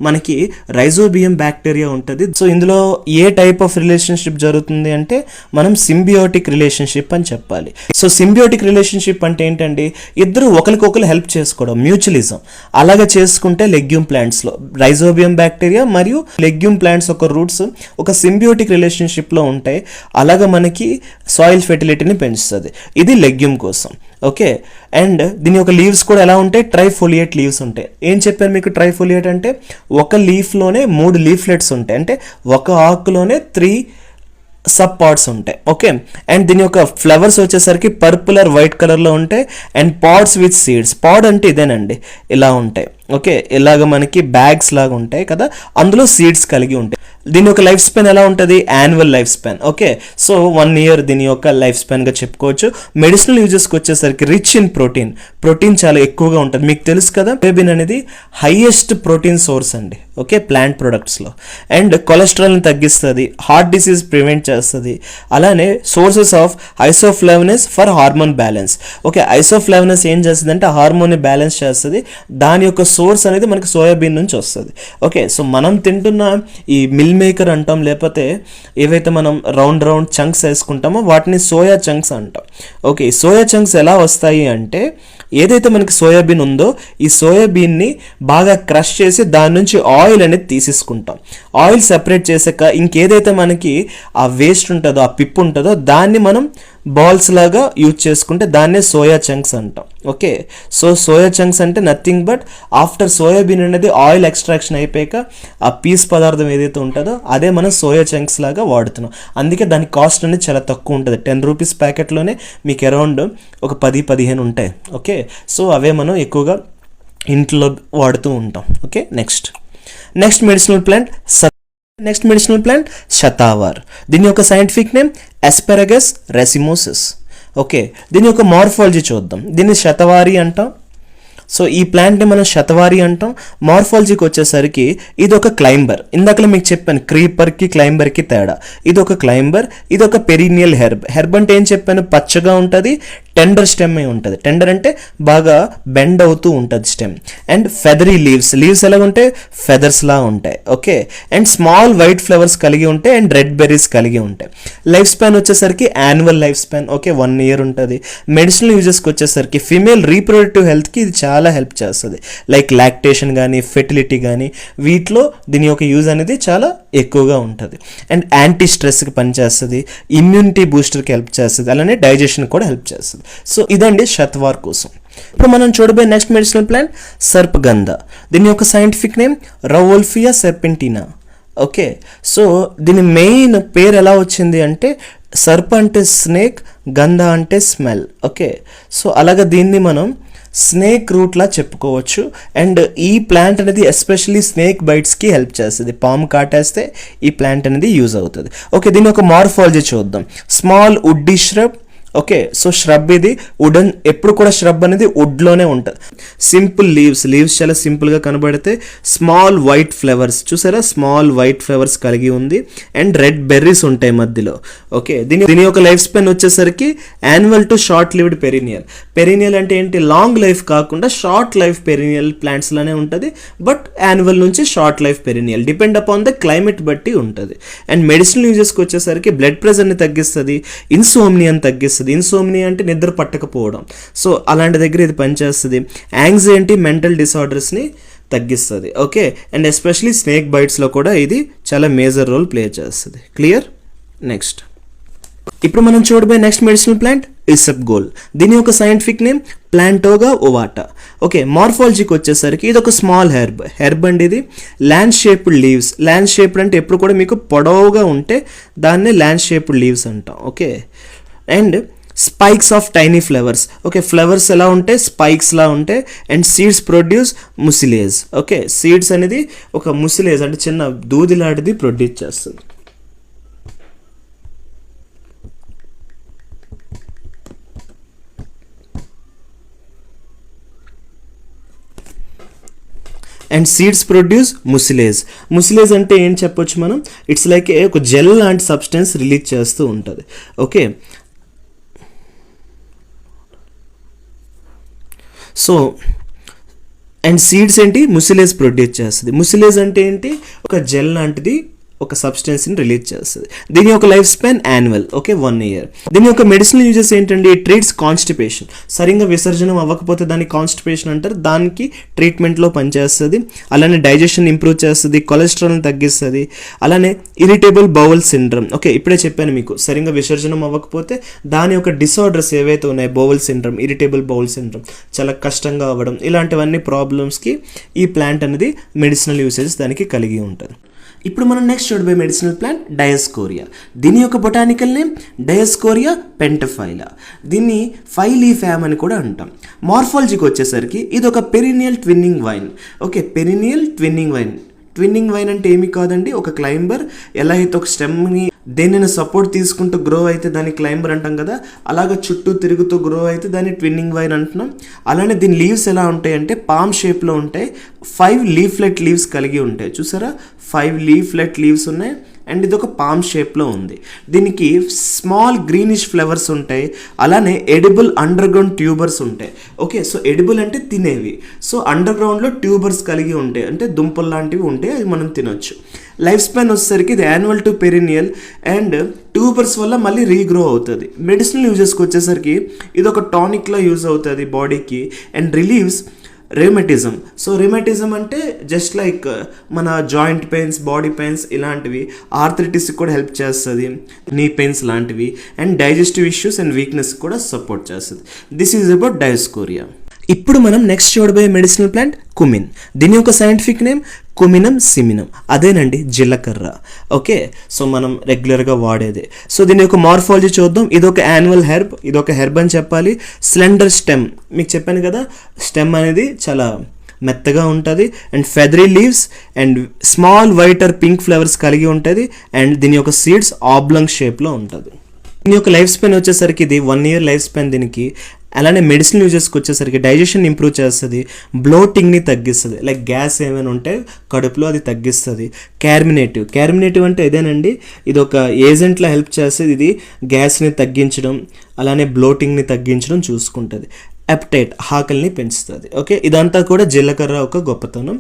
మనకి రైజోబియం బ్యాక్టీరియా ఉంటుంది. సో ఇందులో ఏ టైప్ ఆఫ్ రిలేషన్షిప్ జరుగుతుంది అంటే మనం సింబియోటిక్ రిలేషన్షిప్ అని చెప్పాలి. సో సింబియోటిక్ రిలేషన్షిప్ అంటే ఏంటండి? ఇద్దరు ఒకరికొకరు హెల్ప్ చేసుకోవడం, మ్యూచువలిజం. అలాగే చేసుకుంటే లెగ్యూమ్ ప్లాంట్స్లో రైజోబియం బ్యాక్టీరియా మరియు లెగ్యూమ్ ప్లాంట్స్ యొక్క రూట్స్ ఒక సింబియోటిక్ రిలేషన్షిప్లో ఉంటాయి. అలాగే మనకి సాయిల్ ఫెర్టిలిటీని పెంచుతుంది. ఇది లెగ్యూమ్ కోసం. ఓకే, అండ్ దీని యొక్క లీవ్స్ కూడా ఎలా ఉంటాయి? ట్రైఫోలియేట్ లీవ్స్ ఉంటాయి. ఏం చెప్పాను మీకు? ట్రైఫోలియేట్ అంటే ఒక లీఫ్లోనే 3 లీఫ్లెట్స్ ఉంటాయి, అంటే ఒక ఆకులోనే 3 సబ్ పార్ట్స్ ఉంటాయి. ఓకే, అండ్ దీని యొక్క ఫ్లవర్స్ వచ్చేసరికి పర్పుల్ ఆర్ వైట్ కలర్లో ఉంటాయి. And pods with seeds. Pod అంటే ఇదేనండి, ఇలా ఉంటాయి. ఓకే, ఇలాగ మనకి బ్యాగ్స్ లాగా ఉంటాయి కదా, అందులో సీడ్స్ కలిగి ఉంటాయి. దీని యొక్క లైఫ్ స్పాన్ ఎలా ఉంటుంది? Annual life span. Okay, so 1 year దీని యొక్క లైఫ్ స్పాన్గా చెప్పుకోవచ్చు. మెడిసినల్ యూజెస్కి వచ్చేసరికి రిచ్ ఇన్ ప్రోటీన్ చాలా ఎక్కువగా ఉంటుంది. మీకు తెలుసు కదా, సోయాబీన్ అనేది హైయెస్ట్ ప్రోటీన్ సోర్స్ అండి. ఓకే, ప్లాంట్ ప్రొడక్ట్స్లో. అండ్ కొలెస్ట్రాల్ని తగ్గిస్తుంది, హార్ట్ డిసీజ్ ప్రివెంట్ చేస్తుంది. అలానే sources of isoflavones for hormone balance. Okay, isoflavones ఏం చేస్తుంది అంటే హార్మోన్ని బ్యాలెన్స్ చేస్తుంది. దాని యొక్క సోర్స్ అనేది మనకి సోయాబీన్ నుంచి వస్తుంది. ఓకే, సో మనం తింటున్న ఈ మిల్ మేకర్ అంటాం, లేకపోతే ఏవైతే మనం రౌండ్ చంక్స్ వేసుకుంటామో వాటిని సోయా చంక్స్ అంటాం. ఓకే, సోయా చంక్స్ ఎలా వస్తాయి అంటే ఏదైతే మనకి సోయాబీన్ ఉందో ఈ సోయాబీన్ని బాగా క్రష్ చేసి దాని నుంచి ఆయిల్ అనేది తీసేసుకుంటాం. ఆయిల్ సెపరేట్ చేసాక ఇంకేదైతే మనకి ఆ వేస్ట్ ఉంటుందో, ఆ పిప్పు ఉంటుందో దాన్ని మనం బాల్స్ లాగా యూజ్ చేసుకుంటే దాన్నే సోయా చంక్స్ అంటాం. ఓకే, సో సోయా చంక్స్ అంటే నథింగ్ బట్ ఆఫ్టర్ సోయాబీన్ అనేది ఆయిల్ ఎక్స్ట్రాక్షన్ అయిపోయాక ఆ పీస్ పదార్థం ఏదైతే ఉంటుందో అదే మనం సోయా చంక్స్ లాగా వాడుతున్నాం. అందుకే దాని కాస్ట్ అనేది చాలా తక్కువ ఉంటుంది. 10 rupees ప్యాకెట్లోనే మీకు అరౌండ్ ఒక 10-15 ఉంటాయి. ఓకే, సో అవే మనం ఎక్కువగా ఇంట్లో వాడుతూ ఉంటాం. Okay, next medicinal plant Shatavar. దీని యొక్క scientific name Asparagus racemosus. Okay, దీని యొక్క మార్ఫాలజీ చూద్దాం. దీన్ని శతవారి అంటాం. సో ఈ ప్లాంట్ని మనం శతవారి అంటాం. మార్ఫాలజీకి వచ్చేసరికి ఇది ఒక క్లైంబర్. ఇందాకలో మీకు చెప్పాను క్రీపర్కి క్లైంబర్కి తేడా. ఇది ఒక క్లైంబర్, ఇది ఒక పెరినియల్ హెర్బ్. హెర్బ్ అంటే ఏం చెప్పాను? పచ్చగా ఉంటుంది, టెండర్ స్టెమ్ ఉంటుంది. టెండర్ అంటే బాగా బెండ్ అవుతూ ఉంటుంది స్టెమ్. అండ్ ఫెదరీ లీవ్స్ ఎలా ఉంటాయి, ఫెదర్స్ లా ఉంటాయి. Okay, and small white flowers కలిగి ఉంటాయి అండ్ రెడ్ బెర్రీస్ కలిగి ఉంటాయి. లైఫ్ స్పాన్ వచ్చేసరికి annual life span, okay, 1 year ఉంటుంది. మెడిసినల్ యూజెస్కి వచ్చేసరికి ఫీమేల్ రీప్రొడక్టివ్ హెల్త్కి ఇది చాలా హెల్ప్ చేస్తుంది. లైక్ లాక్టేషన్ కానీ ఫెర్టిలిటీ కానీ వీటిలో దీని యొక్క యూజ్ అనేది చాలా ఎక్కువగా ఉంటుంది. అండ్ యాంటీ స్ట్రెస్కి పనిచేస్తుంది, ఇమ్యూనిటీ బూస్టర్కి హెల్ప్ చేస్తుంది, అలానే డైజెషన్ కూడా హెల్ప్ చేస్తుంది. సో ఇదండి శతవార్ కోసం. ఇప్పుడు మనం చూడబోయే నెక్స్ట్ మెడిసినల్ ప్లాంట్ సర్పగంధ. దీని యొక్క సైంటిఫిక్ నేమ్ రవోల్ఫియా సెర్పెంటినా. ఓకే, సో దీని మెయిన్ పేరు ఎలా వచ్చింది అంటే సర్ప అంటే స్నేక్, గంధ అంటే స్మెల్. ఓకే, సో అలాగా దీన్ని మనం స్నేక్ రూట్లా చెప్పుకోవచ్చు. అండ్ ఈ ప్లాంట్ అనేది ఎస్పెషల్లీ స్నేక్ బైట్స్కి హెల్ప్ చేస్తుంది. పాము కాటేస్తే ఈ ప్లాంట్ అనేది యూజ్ అవుతుంది. ఓకే, దీని ఒక మార్ఫాలజీ చూద్దాం. Small వుడ్డీ shrub. Okay, so shrub ఇది వుడెన్, ఎప్పుడు కూడా ష్రబ్ అనేది వుడ్లోనే ఉంటుంది. సింపుల్ లీవ్స్ చాలా సింపుల్గా కనబడితే స్మాల్ వైట్ ఫ్లవర్స్, చూసారా స్మాల్ వైట్ ఫ్లవర్స్ కలిగి ఉంది. అండ్ రెడ్ బెర్రీస్ ఉంటాయి మధ్యలో. ఓకే, దీని యొక్క లైఫ్ స్పాన్ వచ్చేసరికి annual to short lived perineal. Perineal అంటే ఏంటి, లాంగ్ లైఫ్ కాకుండా షార్ట్ లైఫ్ పెరినియల్ ప్లాంట్స్ లానే ఉంటుంది. బట్ యాన్యువల్ నుంచి short life perineal depend upon the climate బట్టి ఉంటుంది. అండ్ మెడిసినల్ యూజెస్కి వచ్చేసరికి బ్లడ్ ప్రెషర్ని తగ్గిస్తుంది, ఇన్సోమ్నియాని తగ్గిస్తుంది. ఇన్సోమ్నియా అంటే నిద్ర పట్టకపోవడం, సో అలాంటి దగ్గర ఇది పనిచేస్తుంది. యాంగ్జైటీ, మెంటల్ డిసార్డర్స్ని తగ్గిస్తుంది. ఓకే, అండ్ ఎస్పెషలీ స్నేక్ బైట్స్లో కూడా ఇది చాలా మేజర్ రోల్ ప్లే చేస్తుంది. క్లియర్? నెక్స్ట్ ఇప్పుడు మనం చూడబోయే నెక్స్ట్ మెడిసినల్ ప్లాంట్ ఇసబ్గోల్. దీని యొక్క సైంటిఫిక్ నేమ్ ప్లాంటోగా ఓవాటా. ఓకే, మార్ఫాలజీకి వచ్చేసరికి ఇది ఒక స్మాల్ హెర్బ్ అండి. ఇది land shaped leaves. Land shaped అంటే ఎప్పుడు కూడా మీకు పొడవుగా ఉంటే దాన్నే ల్యాండ్ షేప్డ్ లీవ్స్ అంటాం. Okay, and spikes of tiny flowers. Okay, flowers ఎలా ఉంటాయి, స్పైక్స్ లా ఉంటాయి. And seeds produce mucilage. Okay, seeds అనేది ఒక ముసిలేజ్ అంటే చిన్న దూది లాంటిది ప్రొడ్యూస్ చేస్తుంది. And seeds produce mucilage. Mucilage అంటే ఏం చెప్పొచ్చు మనం, ఇట్స్ లైక్ ఒక జెల్ లాంటి సబ్స్టెన్స్ రిలీజ్ చేస్తూ ఉంటుంది. ఓకే, సో అండ్ సీడ్స్ ఏంటి, ముసిలేజ్ ప్రొడ్యూస్ చేస్తుంది. ముసిలేజ్ అంటే ఏంటి, ఒక జెల్ లాంటిది ఒక సబ్స్టెన్స్ని రిలీజ్ చేస్తుంది. దీని యొక్క life span annual. Okay, 1 year. దీని యొక్క మెడిసినల్ యూజెస్ ఏంటండి, ట్రీట్స్ కాన్స్టిపేషన్. సరిగ్గా విసర్జనం అవ్వకపోతే దాన్ని కాన్స్టిపేషన్ అంటారు, దానికి ట్రీట్మెంట్లో పనిచేస్తుంది. అలానే డైజెషన్ ఇంప్రూవ్ చేస్తుంది, కొలెస్ట్రాల్ని తగ్గిస్తుంది. అలానే ఇరిటేబుల్ బౌల్ సిండ్రమ్. ఓకే, ఇప్పుడే చెప్పాను మీకు, సరిగ్గా విసర్జనం అవ్వకపోతే దాని యొక్క డిసార్డర్స్ ఏవైతే ఉన్నాయో, bowl syndrome, irritable bowl syndrome, చాలా కష్టంగా అవ్వడం, ఇలాంటివన్నీ ప్రాబ్లమ్స్కి ఈ ప్లాంట్ అనేది మెడిసినల్ యూసేజెస్ దానికి కలిగి ఉంటుంది. ఇప్పుడు మనం నెక్స్ట్ చూడబోయే మెడిసినల్ ప్లాంట్ డయస్కోరియా. దీని యొక్క బొటానికల్ నేమ్ డయస్కోరియా పెంటఫైలా. దీన్ని 5 leaf యామ్ అని కూడా అంటాం. మార్ఫాలజీకి వచ్చేసరికి ఇది ఒక perineal twinning wine. Okay, perineal twinning wine. Twinning wine అంటే ఏమి కాదండి, ఒక క్లైంబర్ ఎలా అయితే ఒక స్టెమ్ని దేనిని సపోర్ట్ తీసుకుంటూ గ్రో అయితే దాన్ని క్లైంబర్ అంటాం కదా, అలాగ చుట్టూ తిరుగుతూ గ్రో అయితే దాన్ని ట్విన్నింగ్ వైన్ అంటున్నాం. అలానే దీని లీవ్స్ ఎలా ఉంటాయి అంటే పామ్ షేప్లో ఉంటాయి. 5 leaflet లీవ్స్ కలిగి ఉంటాయి. చూసారా, 5 leaflet లీవ్స్ ఉన్నాయి. అండ్ ఇది ఒక పామ్ షేప్లో ఉంది. దీనికి స్మాల్ గ్రీనిష్ ఫ్లవర్స్ ఉంటాయి. అలానే ఎడిబుల్ అండర్ గ్రౌండ్ ట్యూబర్స్ ఉంటాయి. ఓకే, సో ఎడిబుల్ అంటే తినేవి. సో అండర్ గ్రౌండ్లో ట్యూబర్స్ కలిగి ఉంటాయి, అంటే దుంపలు లాంటివి ఉంటాయి, అది మనం తినొచ్చు. లైఫ్ స్పాన్ వచ్చేసరికి ఇది annual to perineal. And tubers వల్ల మళ్ళీ రీగ్రో అవుతుంది. మెడిసినల్ యూజెస్కి వచ్చేసరికి ఇది ఒక టానిక్లా యూజ్ అవుతుంది బాడీకి. And relieves rheumatism. So rheumatism అంటే జస్ట్ లైక్ మన జాయింట్ పెయిన్స్, బాడీ పెయిన్స్ ఇలాంటివి, ఆర్థరైటిస్కి కూడా హెల్ప్ చేస్తుంది, నీ పెయిన్స్ లాంటివి. And digestive issues and weakness కూడా సపోర్ట్ చేస్తుంది. This is about Dioscorea. ఇప్పుడు మనం నెక్స్ట్ చూడబోయే మెడిసినల్ ప్లాంట్ కుమిన్. దీని యొక్క సైంటిఫిక్ నేమ్ కుమినం సిమినం. అదేనండి జీలకర్ర. ఓకే, సో మనం రెగ్యులర్గా వాడేదే. సో దీని యొక్క మార్ఫాలజీ చూద్దాం. ఇదొక యాన్యువల్ హెర్బ్, ఇదొక హెర్బ్ అని చెప్పాలి. స్లెండర్ స్టెమ్, మీకు చెప్పాను కదా, స్టెమ్ అనేది చాలా మెత్తగా ఉంటుంది. And feathery leaves and small white or pink flowers కలిగి ఉంటుంది. అండ్ దీని యొక్క సీడ్స్ ఆబ్లంగ్ షేప్లో ఉంటుంది. దీని యొక్క లైఫ్ స్పాన్ వచ్చేసరికి ఇది 1 year లైఫ్ స్పాన్ దీనికి. అలానే మెడిసిన్ యూజెస్కి వచ్చేసరికి డైజెషన్ ఇంప్రూవ్ చేస్తుంది, బ్లోటింగ్ని తగ్గిస్తుంది, లైక్ గ్యాస్ ఏమైనా ఉంటే కడుపులో అది తగ్గిస్తుంది. క్యార్మినేటివ్ అంటే ఇదేనండి, ఇది ఒక ఏజెంట్లా హెల్ప్ చేస్తుంది. ఇది గ్యాస్ని తగ్గించడం అలానే బ్లోటింగ్ని తగ్గించడం చూసుకుంటుంది. అప్టైట్ ఆకలిని పెంచుతుంది. ఓకే, ఇదంతా కూడా జీలకర్ర ఒక గొప్పతనం.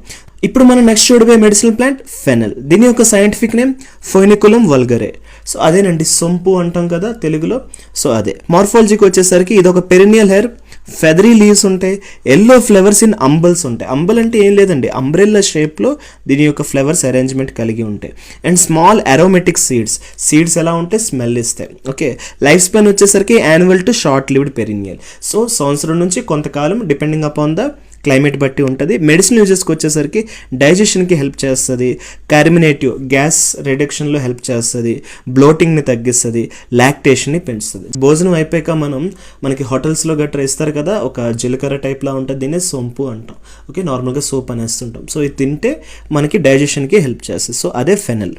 ఇప్పుడు మనం నెక్స్ట్ చూడబోయే మెడిసినల్ ప్లాంట్ ఫెనల్. దీని యొక్క సైంటిఫిక్ నేమ్ ఫోనికులం వల్గరే. సో అదేనండి, సొంపు అంటాం కదా తెలుగులో. సో అదే. మార్ఫాలజీకి వచ్చేసరికి ఇది ఒక పెరినియల్ హెర్బ్, ఫెదరీ లీవ్స్ ఉంటాయి, ఎల్లో ఫ్లవర్స్ ఇన్ అంబల్స్ ఉంటాయి. అంబల్ అంటే ఏం లేదండి, అంబ్రెల్లా షేప్లో దీని యొక్క ఫ్లవర్స్ అరేంజ్మెంట్ కలిగి ఉంటాయి. అండ్ స్మాల్ అరోమెటిక్ సీడ్స్ ఎలా ఉంటాయి, స్మెల్ ఇస్తాయి. ఓకే, లైఫ్ స్పాన్ వచ్చేసరికి annual to short lived perennial. So సంవత్సరం నుంచి కొంతకాలం డిపెండింగ్ అపాన్ ద క్లైమేట్ బట్టి ఉంటుంది. మెడిసిన్ యూజెస్కి వచ్చేసరికి డైజెషన్కి హెల్ప్ చేస్తుంది, కార్మినేటివ్ గ్యాస్ రిడక్షన్లో హెల్ప్ చేస్తుంది, బ్లోటింగ్ని తగ్గిస్తుంది, లాక్టేషన్ని పెంచుతుంది. భోజనం అయిపోయాక మనకి హోటల్స్లో గట్రా ఇస్తారు కదా, ఒక జీలకర్ర టైప్లా ఉంటుంది, దీన్ని సొంపు అంటాం. ఓకే, నార్మల్గా సోప్ అనేస్తుంటాం. సో ఇది తింటే మనకి డైజెషన్కి హెల్ప్ చేస్తుంది. సో అదే ఫెనల్.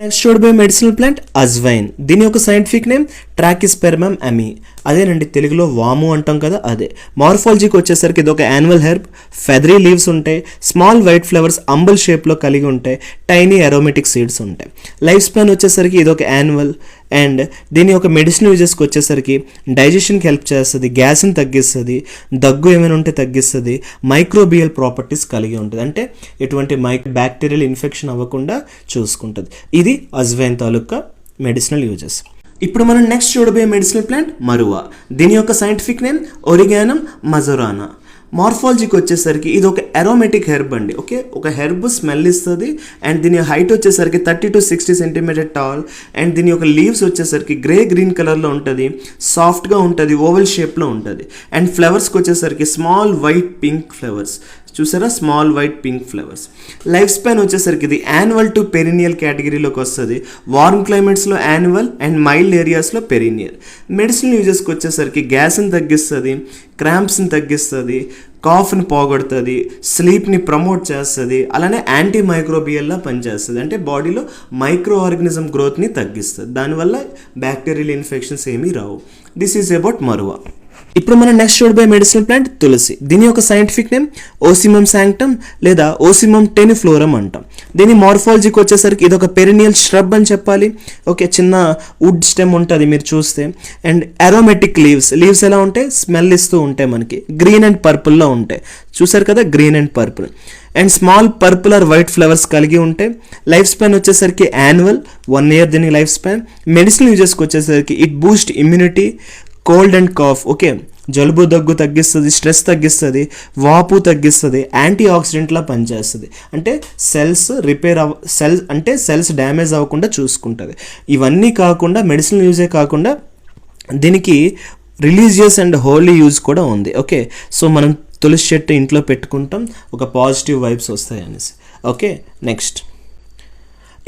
నెక్స్ట్ చూడబోయే మెడిసినల్ ప్లాంట్ అజ్వైన్. దీని యొక్క సైంటిఫిక్ నేమ్ ట్రాకిస్పెర్మమ్ అమీ. అదేనండి, తెలుగులో వాము అంటాం కదా అదే. మార్ఫాలజీకి వచ్చేసరికి ఇది ఒక యాన్యువల్ హెర్బ్, ఫెదరీ లీవ్స్ ఉంటాయి, స్మాల్ వైట్ ఫ్లవర్స్ అంబల్ షేప్లో కలిగి ఉంటాయి, టైనీ అరోమెటిక్ సీడ్స్ ఉంటాయి. లైఫ్ స్పాన్ వచ్చేసరికి ఇది ఒక యాన్యువల్. అండ్ దీని యొక్క మెడిసిన్ యూజెస్కి వచ్చేసరికి డైజెషన్కి హెల్ప్ చేస్తుంది, గ్యాస్ని తగ్గిస్తుంది, దగ్గు ఏమైనా ఉంటే తగ్గిస్తుంది, మైక్రోబియల్ ప్రాపర్టీస్ కలిగి ఉంటుంది, అంటే ఎటువంటి బ్యాక్టీరియల్ ఇన్ఫెక్షన్ అవ్వకుండా చూసుకుంటుంది. ఇది అజ్వైన్ తాలూకా మెడిసినల్ యూజెస్. ఇప్పుడు మనం నెక్స్ట్ చూడబోయే మెడిసినల్ ప్లాంట్ మరువా. దీని యొక్క సైంటిఫిక్ నేమ్ ఒరిగానం మజోరానా. మార్ఫాలజీకి వచ్చేసరికి ఇది ఒక అరోమేటిక్ హెర్బ్ అండి. ఓకే, ఒక హెర్బ్ స్మెల్ ఇస్తుంది. అండ్ దీని హైట్ వచ్చేసరికి 30 to 60 సెంటీమీటర్ టాల్. అండ్ దీని యొక్క లీవ్స్ వచ్చేసరికి గ్రీన్ కలర్లో ఉంటుంది, సాఫ్ట్గా ఉంటుంది, ఓవల్ షేప్లో ఉంటుంది. అండ్ ఫ్లవర్స్కి వచ్చేసరికి స్మాల్ వైట్ పింక్ ఫ్లవర్స్. చూసారా, small white pink flowers. Life span వచ్చేసరికి ఇది యాన్యువల్ టు పెరినియల్ కేటగిరీలోకి వస్తుంది. వార్మ్ క్లైమేట్స్లో యాన్యువల్ అండ్ మైల్డ్ ఏరియాస్లో పెరినియల్. మెడిసిన్ యూజెస్కి వచ్చేసరికి గ్యాస్ని తగ్గిస్తుంది, క్రాంప్స్ని తగ్గిస్తుంది, కాఫ్ని పోగొడుతుంది, స్లీప్ని ప్రమోట్ చేస్తుంది, అలానే యాంటీ మైక్రోబియల్లా పనిచేస్తుంది, అంటే బాడీలో మైక్రో ఆర్గానిజం గ్రోత్ని తగ్గిస్తుంది. దానివల్ల బ్యాక్టీరియల్ ఇన్ఫెక్షన్స్ ఏమీ రావు. This is about Marua. ఇప్పుడు మనం నెక్స్ట్ చూడబోయే మెడిసినల్ ప్లాంట్ తులసి. దీని యొక్క సైంటిఫిక్ నేమ్ ఓసిమమ్ శాంక్టమ్ లేదా ఓసిమమ్ టెనిఫ్లోరమ్ అంటాం. దీని మార్ఫాలజీకి వచ్చేసరికి ఇది ఒక పెరినియల్ ష్రబ్ అని చెప్పాలి. ఓకే, చిన్న వుడ్ స్టెమ్ ఉంటుంది మీరు చూస్తే. అండ్ అరోమెటిక్ లీవ్స్ ఎలా ఉంటాయి, స్మెల్ ఇస్తూ ఉంటాయి, మనకి గ్రీన్ అండ్ పర్పుల్లో ఉంటాయి. చూసారు కదా, green and purple. And small purple or white flowers కలిగి ఉంటాయి. లైఫ్ స్పాన్ వచ్చేసరికి యాన్యువల్, 1 year దీనికి లైఫ్ స్పాన్. మెడిసిన్ యూజెస్కి వచ్చేసరికి it boost immunity, cold and cough. Okay, జలుబు దగ్గు తగ్గిస్తుంది, స్ట్రెస్ తగ్గిస్తుంది, వాపు తగ్గిస్తుంది, యాంటీ ఆక్సిడెంట్లా పనిచేస్తుంది, అంటే సెల్స్ డ్యామేజ్ అవ్వకుండా చూసుకుంటుంది. ఇవన్నీ కాకుండా మెడిసిన్ యూజే కాకుండా దీనికి రిలీజియస్ అండ్ హోలీ యూజ్ కూడా ఉంది. ఓకే, సో మనం తులసి చెట్టు ఇంట్లో పెట్టుకుంటాం, ఒక పాజిటివ్ వైబ్స్ వస్తాయి అనేసి. ఓకే, నెక్స్ట్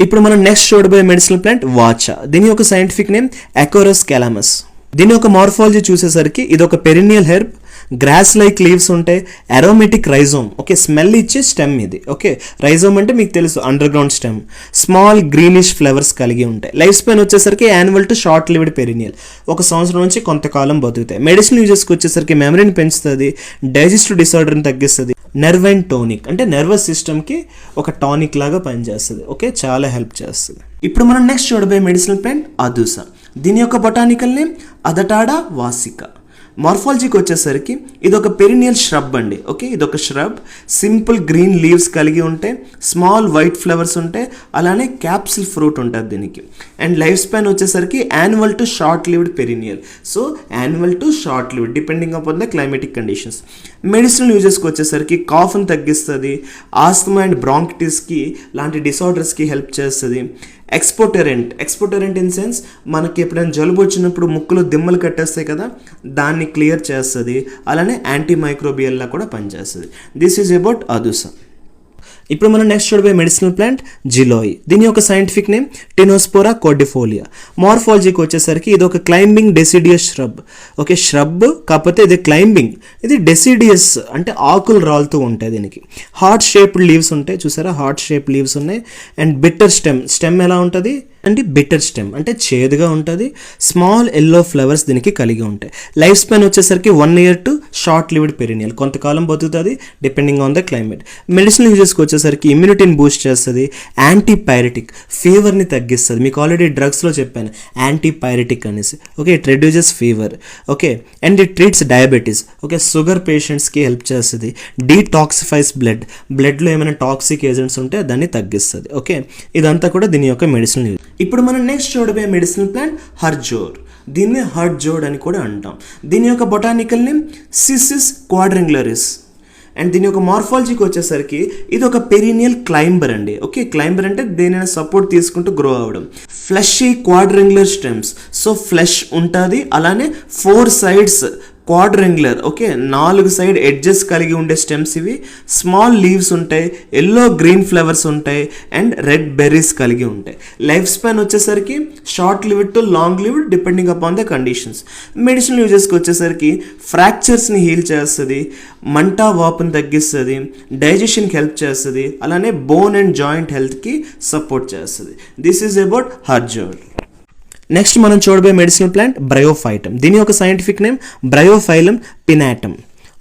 ఇప్పుడు మనం నెక్స్ట్ చూడబోయే మెడిసినల్ ప్లాంట్ వాచా. దీని యొక్క సైంటిఫిక్ నేమ్ అకోరస్ క్యాలమస్. దీని యొక్క మార్ఫాలజీ చూసేసరికి ఇది ఒక perennial herb, grass like leaves ఉంటాయి, అరోమేటిక్ రైజోమ్. ఓకే, స్మెల్ ఇచ్చే స్టెమ్ ఇది. ఓకే, రైజోమ్ అంటే మీకు తెలుసు, underground stem. Small greenish flowers కలిగి ఉంటాయి. లైఫ్ స్పాన్ వచ్చేసరికి annual to short lived perennial, 1 సంవత్సరం నుంచి కొంతకాలం బతుకుతాయి. మెడిసిన్ యూజెస్కి వచ్చేసరికి మెమరీని పెంచుతుంది, డైజెస్టివ్ డిసార్డర్ని తగ్గిస్తుంది, నర్వ్ అండ్ టోనిక్, అంటే నర్వస్ సిస్టమ్కి ఒక టానిక్ లాగా పనిచేస్తుంది. ఓకే, చాలా హెల్ప్ చేస్తుంది. ఇప్పుడు మనం నెక్స్ట్ చూడబోయే మెడిసినల్ ప్లాంట్ అదుసా. దీని యొక్క బొటానికల్ నేమ్ అదటాడా వాసికా. మార్ఫాలజీకి వచ్చేసరికి ఇది ఒక పెరినియల్ ష్రబ్ అండి. ఓకే, ఇది ఒక ష్రబ్, సింపుల్ గ్రీన్ లీవ్స్ కలిగి ఉంటాయి, స్మాల్ వైట్ ఫ్లవర్స్ ఉంటాయి, అలానే క్యాప్సిల్ ఫ్రూట్ ఉంటుంది దీనికి. అండ్ లైఫ్ స్పాన్ వచ్చేసరికి annual to short lived perennial. So annual to short lived depending upon the climatic conditions. Medicinal యూజెస్కి వచ్చేసరికి కాఫ్ని తగ్గిస్తుంది, ఆస్తమా అండ్ బ్రాంకిటిస్కి లాంటి డిసార్డర్స్కి హెల్ప్ చేస్తుంది. ఎక్స్పోటరెంట్ ఇన్ సెన్స్ మనకి ఎప్పుడైనా జలుబు వచ్చినప్పుడు ముక్కులో దిమ్మలు కట్టేస్తాయి కదా, దాన్ని క్లియర్ చేస్తుంది, అలానే యాంటీ మైక్రోబియల్లా కూడా పనిచేస్తుంది. This is about Adusa. ఇప్పుడు మనం నెక్స్ట్ చూడబోయే మెడిసినల్ ప్లాంట్ జిలోయి. దీని యొక్క సైంటిఫిక్ నేమ్ టెనోస్పోరా కోర్డిఫోలియా. మార్ఫాలజీకి వచ్చేసరికి ఇది ఒక climbing deciduous shrub. Okay, shrub కాకపోతే ఇది క్లైంబింగ్, ఇది డెసిడియస్ అంటే ఆకులు రాలుతూ ఉంటాయి. దీనికి హార్ట్ షేప్డ్ లీవ్స్ ఉంటాయి, చూసారా, హార్ట్ షేప్ లీవ్స్ ఉన్నాయి. అండ్ బిట్టర్ స్టెమ్ ఎలా ఉంటుంది, అంటే బిటర్ స్టెమ్ అంటే చేదుగా ఉంటుంది. స్మాల్ ఎల్లో ఫ్లవర్స్ దీనికి కలిగి ఉంటాయి. లైఫ్ స్పాన్ వచ్చేసరికి 1 year to short lived perennial, కొంతకాలం బతుకుతుంది depending on the climate. Medicinal యూజెస్కి వచ్చేసరికి ఇమ్యూనిటీని బూస్ట్ చేస్తుంది, యాంటీపైరెటిక్ ఫీవర్ని తగ్గిస్తుంది. మీకు ఆల్రెడీ డ్రగ్స్లో చెప్పాను యాంటీపైరెటిక్ అనేసి. Okay, it reduces fever. Okay, and it treats diabetes. Okay, sugar పేషెంట్స్కి హెల్ప్ చేస్తుంది. డీటాక్సిఫైస్ బ్లడ్లో ఏమైనా టాక్సిక్ ఏజెంట్స్ ఉంటే దాన్ని తగ్గిస్తుంది. ఓకే, ఇదంతా కూడా దీని యొక్క మెడిసినల్ యూజ్. ఇప్పుడు మనం నెక్స్ట్ చూడబోయే మెడిసినల్ ప్లాంట్ హర్జోర్. దీన్ని హర్జోడ్ అని కూడా అంటాం. దీని యొక్క botanical name Cissus quadrangularis. And దీని యొక్క మార్ఫాలజీకి వచ్చేసరికి ఇది ఒక పెరీనియల్ క్లైంబర్ అండి. ఓకే, క్లైంబర్ అంటే దేనైనా సపోర్ట్ తీసుకుంటూ గ్రో అవ్వడం. Fleshy quadrangular stems, so flesh ఉంటుంది. అలానే 4 sides quadrangular, okay 4 side edges కలిగి ఉండే స్టెమ్స్ ఇవి. స్మాల్ లీవ్స్ ఉంటాయి, ఎల్లో గ్రీన్ ఫ్లవర్స్ ఉంటాయి, అండ్ రెడ్ బెర్రీస్ కలిగి ఉంటాయి. లైఫ్ స్పాన్ వచ్చేసరికి short lived to long lived depending upon the conditions. Medicinal యూజెస్కి వచ్చేసరికి ఫ్రాక్చర్స్ని హీల్ చేస్తుంది, మంట వాపుని తగ్గిస్తుంది, డైజెషన్కి హెల్ప్ చేస్తుంది, అలానే బోన్ అండ్ జాయింట్ హెల్త్కి సపోర్ట్ చేస్తుంది. This is about Harjod. Next మనం చూడబోయే మెడిసినల్ ప్లాంట్ బ్రయోఫైటమ్. దీని యొక్క సైంటిఫిక్ నేమ్ బ్రయోఫైలం పినాటమ్.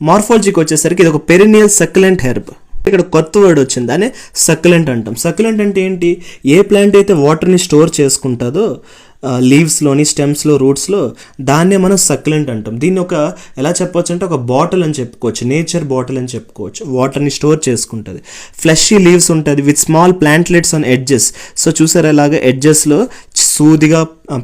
మార్ఫాలజీకి వచ్చేసరికి ఇది ఒక పెరినియల్ సక్యులెంట్ హెర్బ్. ఇక్కడ కొత్త వర్డ్ వచ్చింది, దాన్ని సక్యులెంట్ అంటాం. సక్యులెంట్ అంటే ఏంటి? ఏ ప్లాంట్ అయితే వాటర్ని స్టోర్ చేసుకుంటుందో లీవ్స్లోని, స్టెమ్స్లో, రూట్స్లో, దాన్నే మనం సక్యులెంట్ అంటాం. దీన్ని ఒక ఎలా చెప్పవచ్చు అంటే ఒక బాటిల్ అని చెప్పుకోవచ్చు, నేచర్ బాటిల్ అని చెప్పుకోవచ్చు. వాటర్ని స్టోర్ చేసుకుంటుంది. ఫ్లెషీ లీవ్స్ ఉంటుంది with small plantlets on edges. So చూసారు అలాగా ఎడ్జెస్లో సూదిగా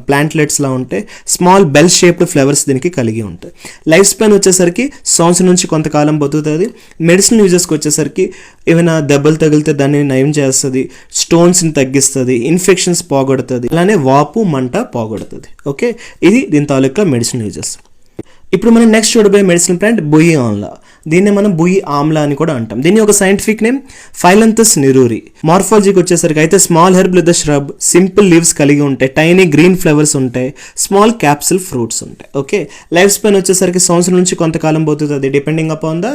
ప్లాంట్లెట్స్లా ఉంటాయి. స్మాల్ బెల్ షేప్డ్ ఫ్లవర్స్ దీనికి కలిగి ఉంటాయి. లైఫ్ స్పాన్ వచ్చేసరికి సంవత్సరం నుంచి కొంతకాలం బతుకుతుంది. మెడిసిన్ యూజెస్కి వచ్చేసరికి ఏమైనా దెబ్బలు తగిలితే దాన్ని నయం చేస్తుంది, స్టోన్స్ని తగ్గిస్తుంది, ఇన్ఫెక్షన్స్ పోగొడుతుంది, అలానే వాపు మంట పోగొడుతుంది. ఓకే, ఇది దీని తాలూకా మెడిసిన్ యూజెస్. ఇప్పుడు మనం నెక్స్ట్ చూడబోయే మెడిసిన్ ప్లాంట్ బుయి ఆమ్లా. దీన్ని మనం బుయి ఆమ్లా అని కూడా అంటాం. దీని ఒక సైంటిఫిక్ నేమ్ ఫైలంథస్ నిరూరి. మార్ఫాలజీకి వచ్చేసరికి అయితే small herb with the shrub, simple leaves కలిగి ఉంటాయి, టైనీ గ్రీన్ ఫ్లవర్స్ ఉంటాయి, స్మాల్ క్యాప్సిల్ ఫ్రూట్స్ ఉంటాయి. ఓకే, లైఫ్ స్పాన్ వచ్చేసరికి సంవత్సరం నుంచి కొంతకాలం పోతుంది depending upon the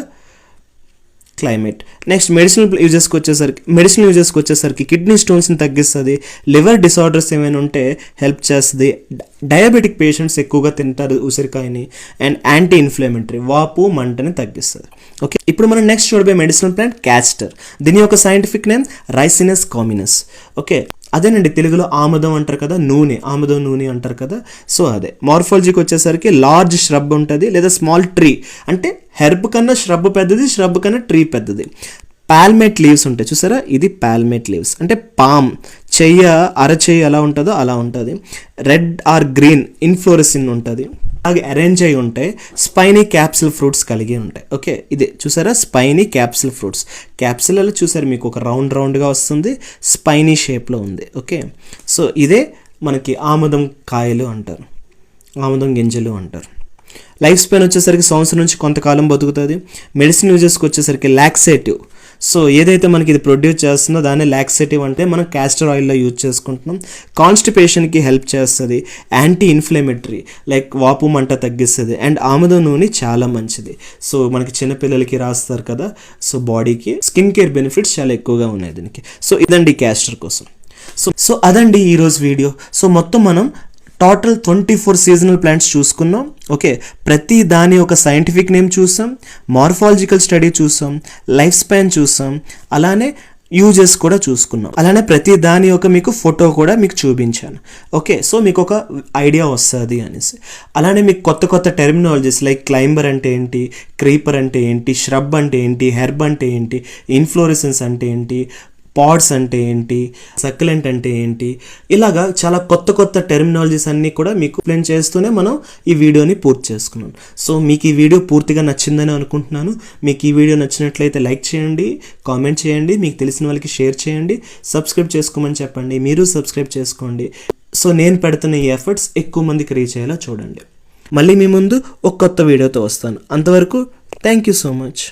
climate. Next medicinal యూజెస్కి వచ్చేసరికి కిడ్నీ స్టోన్స్ని తగ్గిస్తుంది, లివర్ డిసార్డర్స్ ఏమైనా ఉంటే హెల్ప్ చేస్తుంది, డయాబెటిక్ పేషెంట్స్ ఎక్కువగా తింటారు ఉసిరికాయని, అండ్ యాంటీ ఇన్ఫ్లమేటరీ, వాపు మంటని తగ్గిస్తుంది. ఓకే, ఇప్పుడు మనం నెక్స్ట్ చూడబోయే మెడిసినల్ ప్లాంట్ క్యాస్టర్. దీని యొక్క సైంటిఫిక్ నేమ్ రైసినస్ కామినస్. ఓకే, అదేనండి తెలుగులో ఆముదం అంటారు కదా, ఆముదం నూనె అంటారు కదా, సో అదే. మార్ఫాలజీకి వచ్చేసరికి లార్జ్ ష్రబ్ ఉంటుంది లేదా స్మాల్ ట్రీ, అంటే హెర్బ్ కన్నా ష్రబ్ పెద్దది, ష్రబ్ కన్నా ట్రీ పెద్దది. పాల్మేట్ లీవ్స్ ఉంటాయి చూసారా, ఇది పాల్మేట్ లీవ్స్ అంటే పామ్, అరచెయ్యి ఎలా ఉంటుందో అలా ఉంటుంది. రెడ్ ఆర్ గ్రీన్ ఇన్ఫ్లోరెసిన్ ఉంటుంది, అలాగే అరేంజ్ అయి ఉంటాయి. స్పైనీ క్యాప్సిల్ ఫ్రూట్స్ కలిగి ఉంటాయి. ఓకే, ఇదే చూసారా స్పైనీ క్యాప్సిల్ ఫ్రూట్స్. క్యాప్సిల్ అలా చూసారు మీకు ఒక రౌండ్గా వస్తుంది, స్పైనీ షేప్లో ఉంది. ఓకే, సో ఇదే మనకి ఆముదం కాయలు అంటారు, ఆముదం గింజలు అంటారు. లైఫ్ స్పాన్ వచ్చేసరికి సంవత్సరం నుంచి కొంతకాలం బతుకుతుంది. మెడిసిన్ యూజెస్కి వచ్చేసరికి లాక్సేటివ్. సో ఏదైతే మనకి ఇది ప్రొడ్యూస్ చేస్తుందో దాన్ని లాక్సేటివ్ అంటే మనం క్యాస్టర్ ఆయిల్లో యూజ్ చేసుకుంటున్నాం. కాన్స్టిపేషన్కి హెల్ప్ చేస్తుంది, యాంటీ ఇన్ఫ్లమేటరీ లైక్ వాపు మంట తగ్గిస్తుంది, అండ్ ఆముదం నూనె చాలా మంచిది. సో మనకి చిన్నపిల్లలకి రాస్తారు కదా, సో బాడీకి స్కిన్ కేర్ బెనిఫిట్స్ చాలా ఎక్కువగా ఉన్నాయి దీనికి. సో ఇదండి క్యాస్టర్ కోసం. సో అదండి ఈరోజు వీడియో. సో మొత్తం మనం టోటల్ 24 సీజనల్ ప్లాంట్స్ చూసుకున్నాం. ఓకే, ప్రతి దాని ఒక సైంటిఫిక్ నేమ్ చూసాం, మార్ఫాలజికల్ స్టడీ చూసాం, లైఫ్ స్పాన్ చూసాం, అలానే యూజెస్ కూడా చూసుకున్నాం. అలానే ప్రతి దాని యొక్క మీకు ఫోటో కూడా మీకు చూపించాను. ఓకే, సో మీకు ఒక ఐడియా వస్తుంది అనేసి. అలానే మీకు కొత్త టెర్మినాలజీస్ లైక్ క్లైంబర్ అంటే ఏంటి, క్రీపర్ అంటే ఏంటి, ష్రబ్ అంటే ఏంటి, హెర్బ్ అంటే ఏంటి, ఇన్ఫ్లోరెసెన్స్ అంటే ఏంటి, పాడ్స్ అంటే ఏంటి, సక్యులెంట్ అంటే ఏంటి, ఇలాగా చాలా కొత్త టెర్మినాలజీస్ అన్నీ కూడా మీకు ఎక్స్ప్లెయిన్ చేస్తూనే మనం ఈ వీడియోని పూర్తి చేసుకున్నాం. సో మీకు ఈ వీడియో పూర్తిగా నచ్చిందని అనుకుంటున్నాను. మీకు ఈ వీడియో నచ్చినట్లయితే లైక్ చేయండి, కామెంట్ చేయండి, మీకు తెలిసిన వాళ్ళకి షేర్ చేయండి, సబ్స్క్రైబ్ చేసుకోమని చెప్పండి, మీరు సబ్స్క్రైబ్ చేసుకోండి. సో నేను పెడుతున్న ఈ ఎఫర్ట్స్ ఎక్కువ మందికి రీచ్ అయ్యేలా చూడండి. మళ్ళీ మీ ముందు ఒక కొత్త వీడియోతో వస్తాను. అంతవరకు థ్యాంక్ యూ సో మచ్.